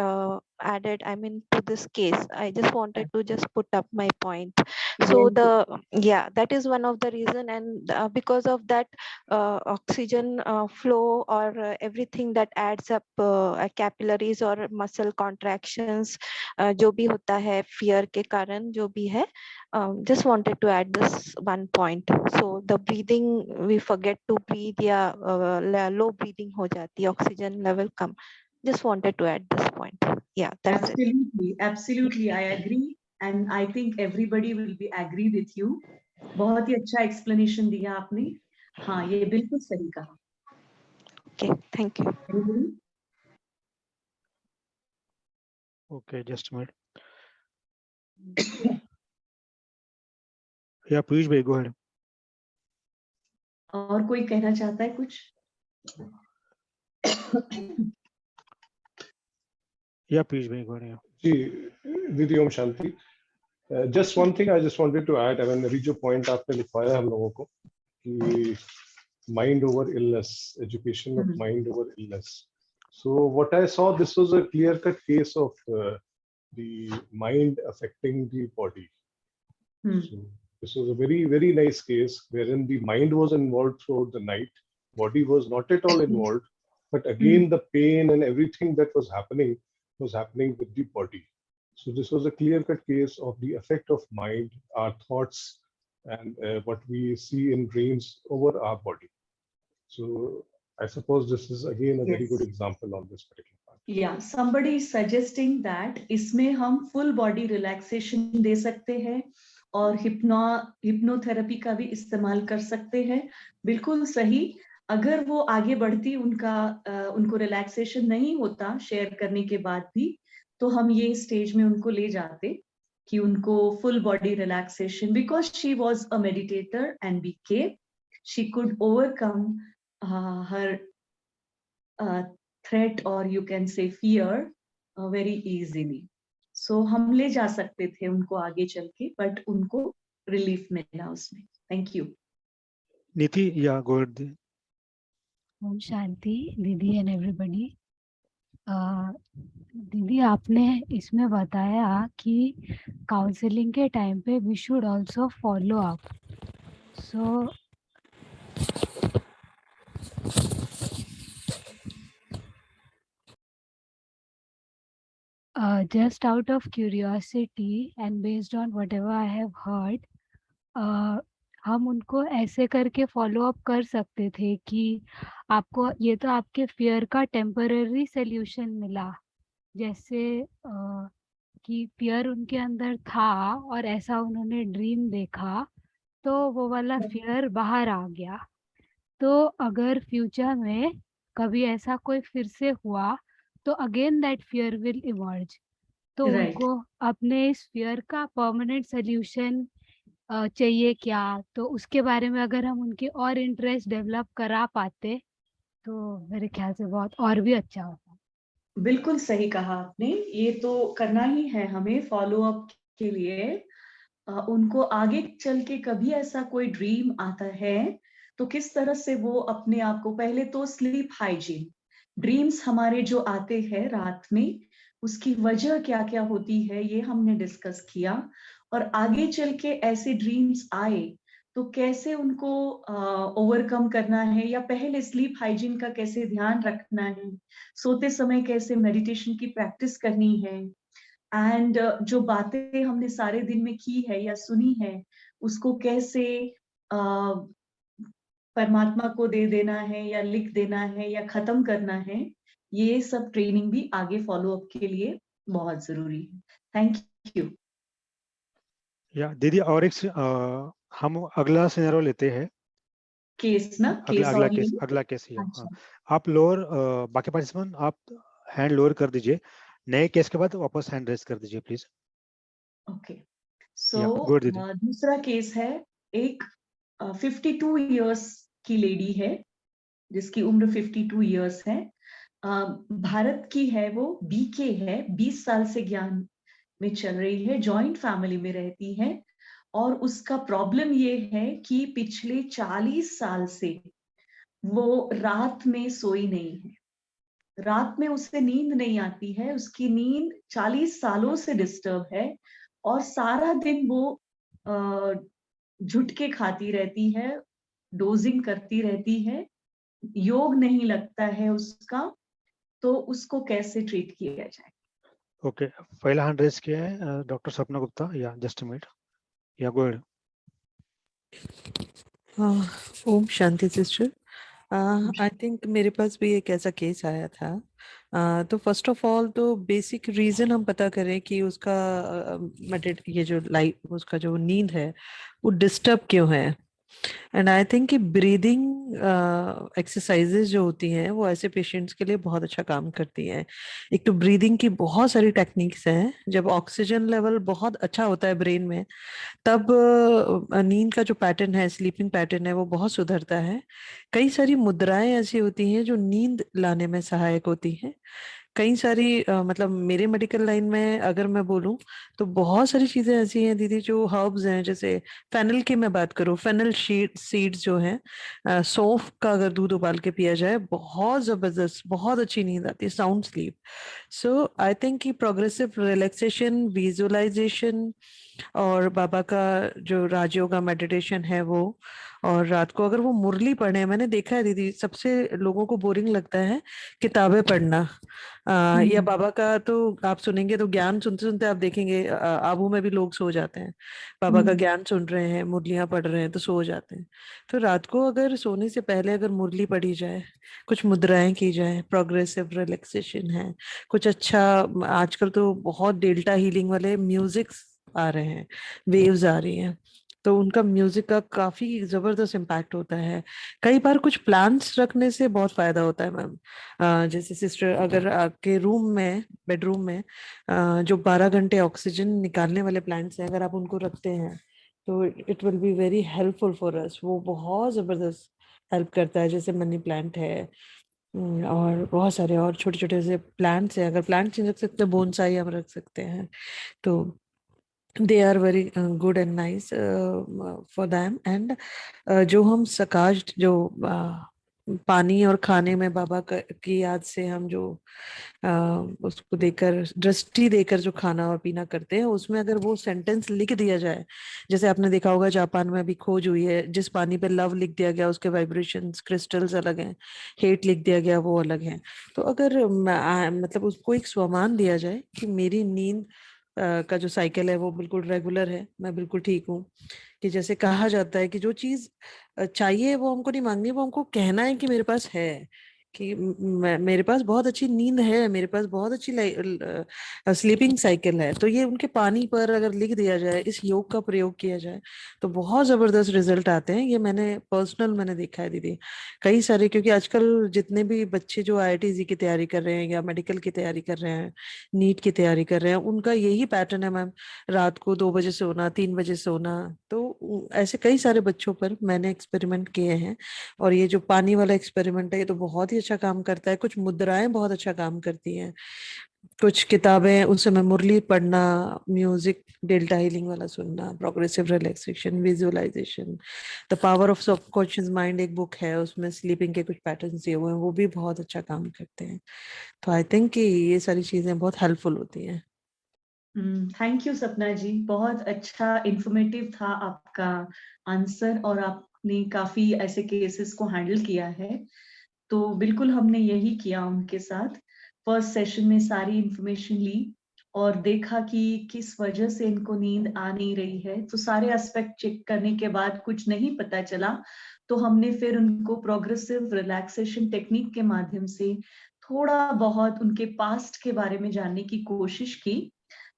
added, I mean, to this case. I just wanted to just put up my point. So that is one of the reason, and because of that oxygen flow or everything that adds up, capillaries or muscle contractions, जो भी होता है fear के कारण जो भी है, just wanted to add this one point. So the breathing, we forget to breathe या low breathing हो जाती है, oxygen level come. Just wanted to add this point. Yeah, that's it. Absolutely, I agree, and I think everybody will be agree with you. बहुत ही अच्छा explanation दिया आपने. हाँ, ये बिल्कुल सही कहा. Okay, thank you. Okay, just a minute. Yeah, Piyush bhai, go ahead. और कोई कहना चाहता है कुछ? Yeah, Piyush bhai, go ahead. जी, दीदी ओम शांति. Just one thing I just wanted to add. I mean, अभी जो point आपने लिखवाया हम लोगों को कि mind over illness, education of mind over illness. So what I saw, this was a clear-cut case of the mind affecting the body. So this was a very, very nice case wherein the mind was involved throughout the night, body was not at all involved, but again the pain and everything that was happening with the body. So this was a clear-cut case of the effect of mind, our thoughts, and what we see in dreams over our body. So I suppose this is again a very good example on this particular part. Yeah, somebody is suggesting that इसमें हम full body relaxation दे सकते हैं और hypnotherapy का भी इस्तेमाल कर सकते हैं. बिल्कुल सही. अगर वो आगे बढ़ती उनको relaxation नहीं होता शेयर करने के बाद भी, तो हम ये स्टेज में उनको ले जाते कि उनको full body relaxation, because she was a meditator and became, she could overcome her threat, or you can say fear, very easily. So हम ले जा सकते थे उनको आगे चल के, but उनको relief मिला उसमें. Thank you. Niti, yeah, go ahead. Om Shanti दीदी एंड एवरीबॉडी. दीदी आपने इसमें बताया कि काउंसलिंग के टाइम पे we should also follow up. So just out of curiosity and based on whatever I have heard, हम उनको ऐसे करके फॉलो अप कर सकते थे कि आपको ये तो आपके फियर का टेम्पररी सॉल्यूशन मिला, जैसे कि फियर उनके अंदर था और ऐसा उन्होंने ड्रीम देखा तो वो वाला फियर बाहर आ गया. तो अगर फ्यूचर में कभी ऐसा कोई फिर से हुआ तो again that fear will emerge. तो उनको अपने इस फियर का परमानेंट सॉल्यूशन चाहिए क्या, तो उसके बारे में अगर हम उनके और इंटरेस्ट डेवलप करा पाते तो मेरे ख्याल से बहुत और भी अच्छा होता. बिल्कुल सही कहा आपने. ये तो करना ही है हमें फॉलो अप के लिए. उनको आगे चल के कभी ऐसा कोई ड्रीम आता है तो किस तरह से वो अपने आप को, पहले तो स्लीप हाइजीन, ड्रीम्स हमारे जो आते हैं रात में उसकी वजह क्या क्या होती है ये हमने डिस्कस किया, और आगे चल के ऐसे ड्रीम्स आए तो कैसे उनको ओवरकम करना है, या पहले स्लीप हाइजीन का कैसे ध्यान रखना है, सोते समय कैसे मेडिटेशन की प्रैक्टिस करनी है, एंड जो बातें हमने सारे दिन में की है या सुनी है उसको कैसे परमात्मा को दे देना है या लिख देना है या खत्म करना है. ये सब ट्रेनिंग भी आगे फॉलो अप के लिए बहुत जरूरी है. Thank you. या दीदी और एक हम अगला सिनेरियो लेते हैं. केस ना, अगला केस ही. आप लोअर, बाकी पार्टिसिपेंट आप हैंड लोअर कर दीजिए. नए केस के बाद वापस हैंड रेज कर दीजिए प्लीज. ओके. सो दूसरा केस है, एक 52 इयर्स की लेडी है जिसकी उम्र 52 इयर्स है. भारत की है, वो बीके है, 20 साल से ज्ञान में चल रही है, जॉइंट फैमिली में रहती है, और उसका प्रॉब्लम ये है कि पिछले 40 साल से वो रात में सोई नहीं है. रात में उसे नींद नहीं आती है, उसकी नींद 40 सालों से डिस्टर्ब है और सारा दिन वो झुटके खाती रहती है, डोजिंग करती रहती है, योग नहीं लगता है उसका, तो उसको कैसे ट्रीट किया जाए? ओके, पहला हैंड रेज किया है डॉक्टर सपना गुप्ता, या just a minute, yeah go ahead. ओम शांति सिस्टर। आई थिंक मेरे पास भी एक ऐसा केस आया था। तो फर्स्ट ऑफ ऑल तो बेसिक रीजन हम पता करें कि उसका ये जो लाइफ, उसका जो नींद है वो डिस्टर्ब क्यों है। एंड आई थिंक कि ब्रीदिंग एक्सरसाइजेज जो होती हैं वो ऐसे पेशेंट्स के लिए बहुत अच्छा काम करती हैं। एक तो ब्रीदिंग की बहुत सारी टेक्निक्स हैं। जब ऑक्सीजन लेवल बहुत अच्छा होता है ब्रेन में, तब नींद का जो पैटर्न है, स्लीपिंग पैटर्न है, वो बहुत सुधरता है। कई सारी मुद्राएं ऐसी होती हैं जो नींद लाने में सहायक होती हैं। कई सारी मतलब मेरे मेडिकल लाइन में अगर मैं बोलूं तो बहुत सारी चीजें ऐसी हैं दीदी जो हर्ब्स हैं। जैसे फेनल की मैं बात करूं, फेनल सीड्स जो हैं, सौंफ का अगर दूध उबाल के पिया जाए, बहुत जबरदस्त, बहुत अच्छी नींद आती है, sound sleep. So I think कि प्रोग्रेसिव रिलैक्सेशन, विजुअलाइजेशन और बाबा का जो राजयोगा मेडिटेशन है वो, और रात को अगर वो मुरली पढ़े, मैंने देखा है दीदी सबसे लोगों को बोरिंग लगता है किताबें पढ़ना, या बाबा का तो आप सुनेंगे तो ज्ञान सुनते सुनते आप देखेंगे आबू में भी लोग सो जाते हैं। बाबा का ज्ञान सुन रहे हैं, मुरलियां पढ़ रहे हैं तो सो जाते हैं। तो रात को अगर सोने से पहले अगर मुरली पढ़ी जाए, कुछ मुद्राएं की जाए, प्रोग्रेसिव रिलैक्सेशन है, कुछ अच्छा, आजकल तो बहुत डेल्टा हीलिंग वाले म्यूजिक आ रहे हैं, वेव्स आ रही हैं, तो उनका म्यूजिक का काफी जबरदस्त इम्पैक्ट होता है। कई बार कुछ प्लांट्स रखने से बहुत फायदा होता है मैम। जैसे सिस्टर, अगर आपके रूम में, बेडरूम में जो 12 घंटे ऑक्सीजन निकालने वाले प्लांट्स हैं, अगर आप उनको रखते हैं तो it will be very helpful for us. वो बहुत जबरदस्त हेल्प करता है। जैसे मनी प्लांट है, और बहुत सारे और छोटे छोटे से प्लांट्स हैं। अगर प्लांट्स नहीं रख सकते, बोनसाई हम रख सकते हैं। तो they are very good and nice for them। and जो हम सकाश जो पानी और खाने में बाबा की याद से हम जो उसको देकर, दृष्टि देकर जो खाना और पीना करते हैं, उसमें अगर वो सेंटेंस लिख दिया जाए, जैसे आपने देखा होगा जापान में अभी खोज हुई है, जिस पानी पे लव लिख दिया गया उसके वाइब्रेशंस, क्रिस्टल्स अलग हैं, हेट लिख दिया गया वो अलग है। तो अगर मतलब उसको एक स्वमान दिया जाए कि मेरी नींद का जो साइकिल है वो बिल्कुल रेगुलर है, मैं बिल्कुल ठीक हूँ। कि जैसे कहा जाता है कि जो चीज चाहिए वो हमको नहीं मांगनी, वो हमको कहना है कि मेरे पास है, कि मेरे पास बहुत अच्छी नींद है, मेरे पास बहुत अच्छी स्लीपिंग साइकिल है। तो ये उनके पानी पर अगर लिख दिया जाए, इस योग का प्रयोग किया जाए, तो बहुत जबरदस्त रिजल्ट आते हैं। ये मैंने देखा है दीदी, कई सारे। क्योंकि आजकल जितने भी बच्चे जो IIT की तैयारी कर रहे हैं या मेडिकल की तैयारी कर रहे हैं, नीट की तैयारी कर रहे हैं, उनका यही पैटर्न है मैम, रात को 2 बजे सोना, 3 बजे सोना। तो ऐसे कई सारे बच्चों पर मैंने एक्सपेरिमेंट किए हैं, और ये जो पानी वाला एक्सपेरिमेंट है ये तो बहुत ही अच्छा काम करता है। कुछ मुद्राएं बहुत अच्छा काम करती हैं, कुछ किताबें, उस समय मुरली पढ़ना, म्यूजिक डेल्टा हीलिंग वाला सुनना, progressive relaxation, visualisation, the power of subconscious mind एक बुक है, उसमें स्लीपिंग के कुछ पैटर्न्स दिए हुए हैं, वो भी बहुत अच्छा काम करते हैं। तो आई थिंक कि ये सारी चीजें बहुत हेल्पफुल होती हैं। थैंक यू सपना जी, बहुत अच्छा इंफॉर्मेटिव था आपका आंसर, और आपने काफी ऐसे केसेस को हैंडल किया है। तो बिल्कुल हमने यही किया उनके साथ। फर्स्ट सेशन में सारी इंफॉर्मेशन ली और देखा कि किस वजह से इनको नींद आ नहीं रही है। तो सारे एस्पेक्ट चेक करने के बाद कुछ नहीं पता चला, तो हमने फिर उनको प्रोग्रेसिव रिलैक्सेशन टेक्निक के माध्यम से थोड़ा बहुत उनके पास्ट के बारे में जानने की कोशिश की।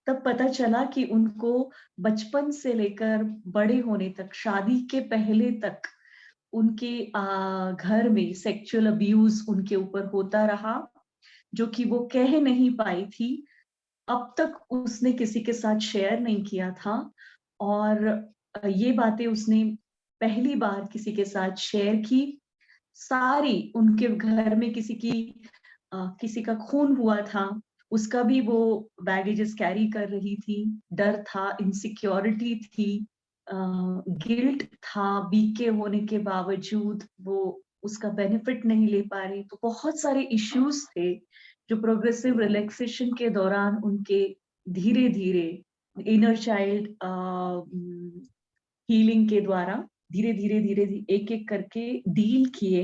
तब पता चला कि उनको बचपन से लेकर बड़े होने तक, शादी के पहले तक, उनके घर में सेक्सुअल अब्यूज उनके ऊपर होता रहा, जो कि वो कह नहीं पाई थी। अब तक उसने किसी के साथ शेयर नहीं किया था, और ये बातें उसने पहली बार किसी के साथ शेयर की। सारी उनके घर में किसी का खून हुआ था, उसका भी वो बैगेजेस कैरी कर रही थी। डर था, इनसिक्योरिटी थी, गिल्ट था, बीके होने के बावजूद वो उसका बेनिफिट नहीं ले पा रही। तो बहुत सारे इश्यूज थे जो प्रोग्रेसिव रिलैक्सेशन के दौरान उनके धीरे धीरे इनर चाइल्ड हीलिंग के द्वारा धीरे धीरे एक एक करके डील किए।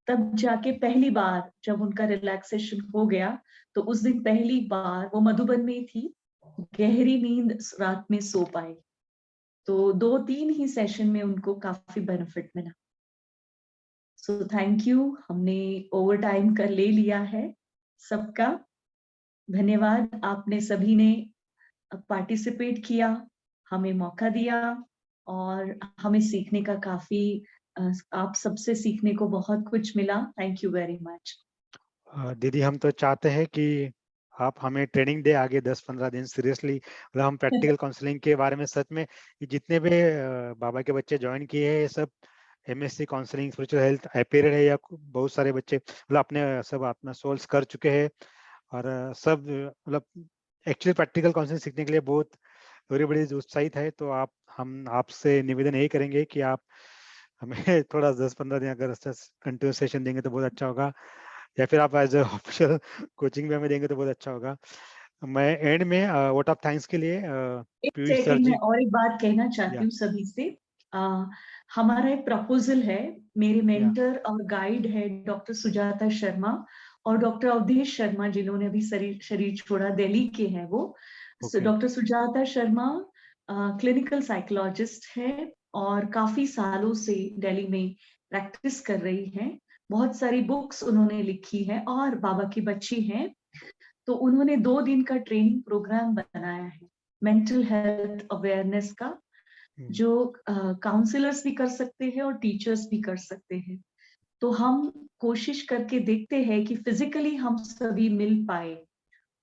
तब जाके पहली बार जब उनका रिलैक्सेशन हो गया तो उस दिन पहली बार वो मधुबन में थी, गहरी नींद रात में सो पाए। तो 2-3 ही सेशन में उनको काफी बेनिफिट मिला। सो थैंक यू, हमने ओवर टाइम कर ले लिया है सबका। धन्यवाद, आपने सभी ने पार्टिसिपेट किया, हमें मौका दिया और हमें सीखने का काफी आप सबसे सीखने को बहुत कुछ मिला। Thank you very much. दीदी हम तो चाहते हैं कि आप हमें ट्रेनिंग दे आगे 10-15 दिन सीरियसली, मतलब हम प्रैक्टिकल काउंसलिंग के बारे में सच में जितने भी बाबा के बच्चे ज्वाइन किए हैं सब MSc काउंसलिंग स्पिरिचुअल हेल्थ एपीरियड है या बहुत सारे बच्चे मतलब अपने सब अपना सोल्स कर चुके हैं और सब मतलब एक्चुअली प्रैक्टिकल काउंसलिंग सीखने के लिए बहुत बड़ी उत्साहित है। तो हम आपसे निवेदन यही करेंगे कि आप हमें थोड़ा 10-15 दिन अगर कंटिन्यू सेशन देंगे तो बहुत अच्छा होगा, या फिर आप एज ऑफिशियल कोचिंग भी हमें देंगे तो बहुत अच्छा होगा। मैं एंड में वोट ऑफ थैंक्स के लिए एक पीयूष सर सेकंड जी। में और एक बात कहना चाहती हूँ सभी से। हमारा एक प्रपोजल है, मेरे मेंटर और गाइड है डॉक्टर सुजाता शर्मा और डॉक्टर अवधेश शर्मा, जिन्होंने अभी शरीर छोड़ा, दिल्ली के हैं वो। Doctor Sujata Sharma clinical psychologist है और काफी सालों से दिल्ली में प्रैक्टिस कर रही हैं। बहुत सारी बुक्स उन्होंने लिखी है और बाबा की बच्ची हैं। तो उन्होंने 2 दिन का ट्रेनिंग प्रोग्राम बनाया है मेंटल हेल्थ अवेयरनेस का, जो काउंसलर्स भी कर सकते हैं और टीचर्स भी कर सकते हैं। तो हम कोशिश करके देखते हैं कि फिजिकली हम सभी मिल पाए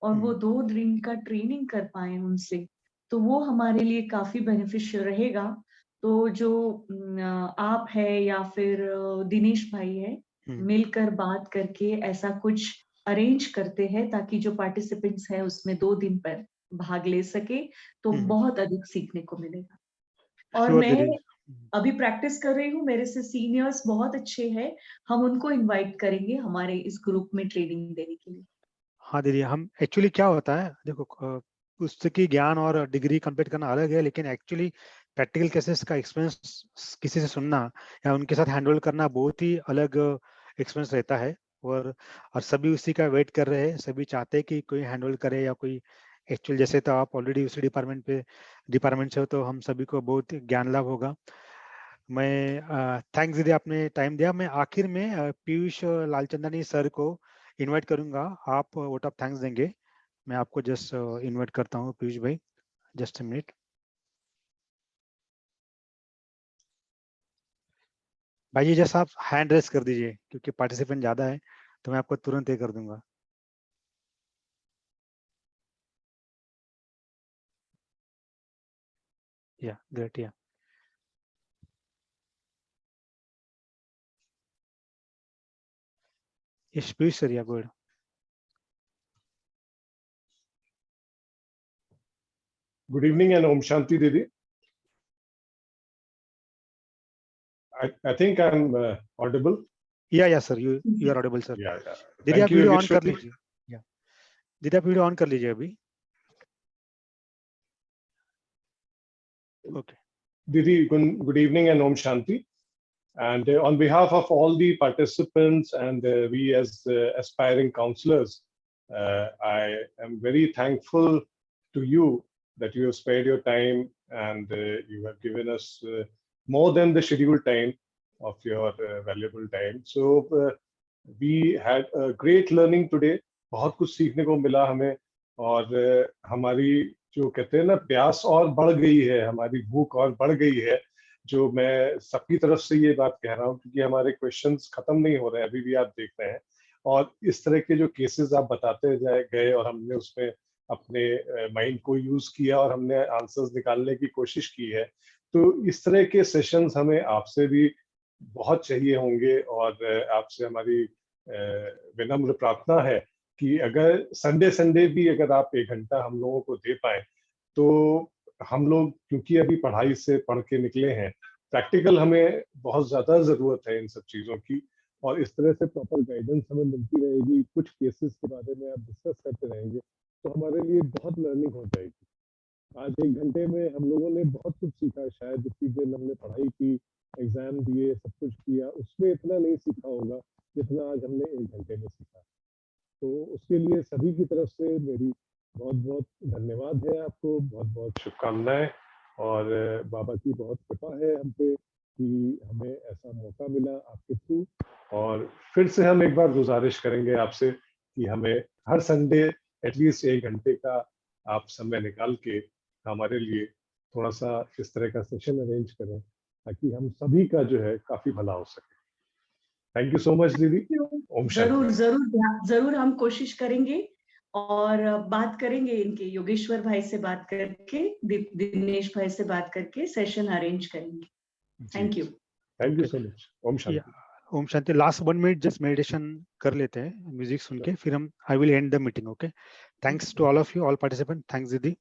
और वो 2 दिन का ट्रेनिंग कर पाए उनसे, तो वो हमारे लिए काफी बेनिफिशियल रहेगा। तो जो आप है या फिर दिनेश भाई है, मिलकर बात करके ऐसा कुछ अरेंज करते हैं ताकि जो पार्टिसिपेंट्स है उसमें 2 दिन पर भाग ले सके, तो बहुत अधिक सीखने को मिलेगा। और मैं अभी प्रैक्टिस कर रही हूँ, मेरे से सीनियर्स बहुत अच्छे हैं, हम उनको इनवाइट करेंगे हमारे इस ग्रुप में ट्रेनिंग देने के लिए। हाँ दीदी, हम एक्चुअली क्या होता है देखो, पुस्तकी ज्ञान और डिग्री कंप्लीट करना अलग है, लेकिन एक्चुअली प्रैक्टिकल केसेस का एक्सपीरियंस किसी से सुनना या उनके साथ हैंडल करना बहुत ही अलग एक्सपीरियंस रहता है। और सभी उसी का वेट कर रहे हैं, सभी चाहते हैं कि कोई हैंडल करे या कोई एक्चुअल, जैसे तो आप ऑलरेडी उसी डिपार्टमेंट से हो तो हम सभी को बहुत ज्ञान लाभ होगा। मैं थैंक्स दीदी, आपने टाइम दिया। मैं आखिर में पीयूष लालचंदानी सर को इनवाइट करूंगा, आप वोट ऑफ थैंक्स देंगे। मैं आपको जस्ट इनवाइट करता हूँ पीयूष भाई, जस्ट अ मिनट। भाई जी जस्ट आप हैंड रेस कर दीजिए, क्योंकि पार्टिसिपेंट ज्यादा है तो मैं आपको तुरंत ये कर दूंगा। या ग्रेट, या यस पीयूष सर, या good. Good evening and Om Shanti Didi. I think I'm audible. या sir, you are audible sir. Yeah. दीदी आप वीडियो ऑन कर लीजिए। या दीदी आप वीडियो ऑन कर लीजिए अभी। Okay. Didi, good evening and Om Shanti. And on behalf of all the participants and we as aspiring counselors, I am very thankful to you that you have spared your time and you have given us more than the scheduled time of your valuable time. So we had a great learning today. बहुत कुछ सीखने को मिला हमें, और हमारी जो कहते हैं ना प्यास और बढ़ गई है, हमारी भूख और बढ़ गई है, जो मैं सबकी तरफ से ये बात कह रहा हूँ, क्योंकि हमारे क्वेश्चंस खत्म नहीं हो रहे हैं, अभी भी आप देख रहे हैं। और इस तरह के जो केसेस आप बताते गए और हमने उसमें अपने माइंड को यूज किया और हमने आंसर्स निकालने की कोशिश की है, तो इस तरह के सेशंस हमें आपसे भी बहुत चाहिए होंगे। और आपसे हमारी विनम्र प्रार्थना है कि अगर संडे भी अगर आप 1 घंटा हम लोगों को दे पाए, तो हम लोग क्योंकि अभी पढ़ाई से पढ़ के निकले हैं, प्रैक्टिकल हमें बहुत ज्यादा जरूरत है इन सब चीजों की, और इस तरह से प्रॉपर गाइडेंस हमें मिलती रहेगी, कुछ केसेस के बारे में आप डिस्कस करते रहेंगे, तो हमारे लिए बहुत लर्निंग हो जाएगी। आज 1 घंटे में हम लोगों ने बहुत कुछ सीखा, शायद जितनी देर हमने पढ़ाई की, एग्जाम दिए, सब कुछ किया, उसमें इतना नहीं सीखा होगा जितना आज हमने 1 घंटे में सीखा। तो उसके लिए सभी की तरफ से मेरी बहुत बहुत धन्यवाद है आपको, बहुत बहुत शुभकामनाएं, और बाबा की बहुत कृपा है हम पे कि हमें ऐसा मौका मिला आपके थ्रू। और फिर से हम एक बार गुजारिश करेंगे आपसे कि हमें हर संडे एटलीस्ट 1 घंटे का आप समय निकाल के हमारे लिए थोड़ा सा इस तरह का सेशन अरेंज करें, ताकि हम सभी का जो है काफी भला हो सके। थैंक यू सो मच दीदी। ओम शांति। जरूर जरूर जरूर हम कोशिश करेंगे और बात करेंगे इनके योगेश्वर भाई से बात करके, दिनेश भाई से बात करके सेशन अरेंज करेंगे। Thank you. Thank you so much. ओम शांति। ओम शांति। लास्ट 1 मिनट जस्ट मेडिटेशन कर लेते हैं म्यूजिक सुन के, फिर हम I will end the meeting. Okay, thanks to all of you, all participant. Thanks दीदी।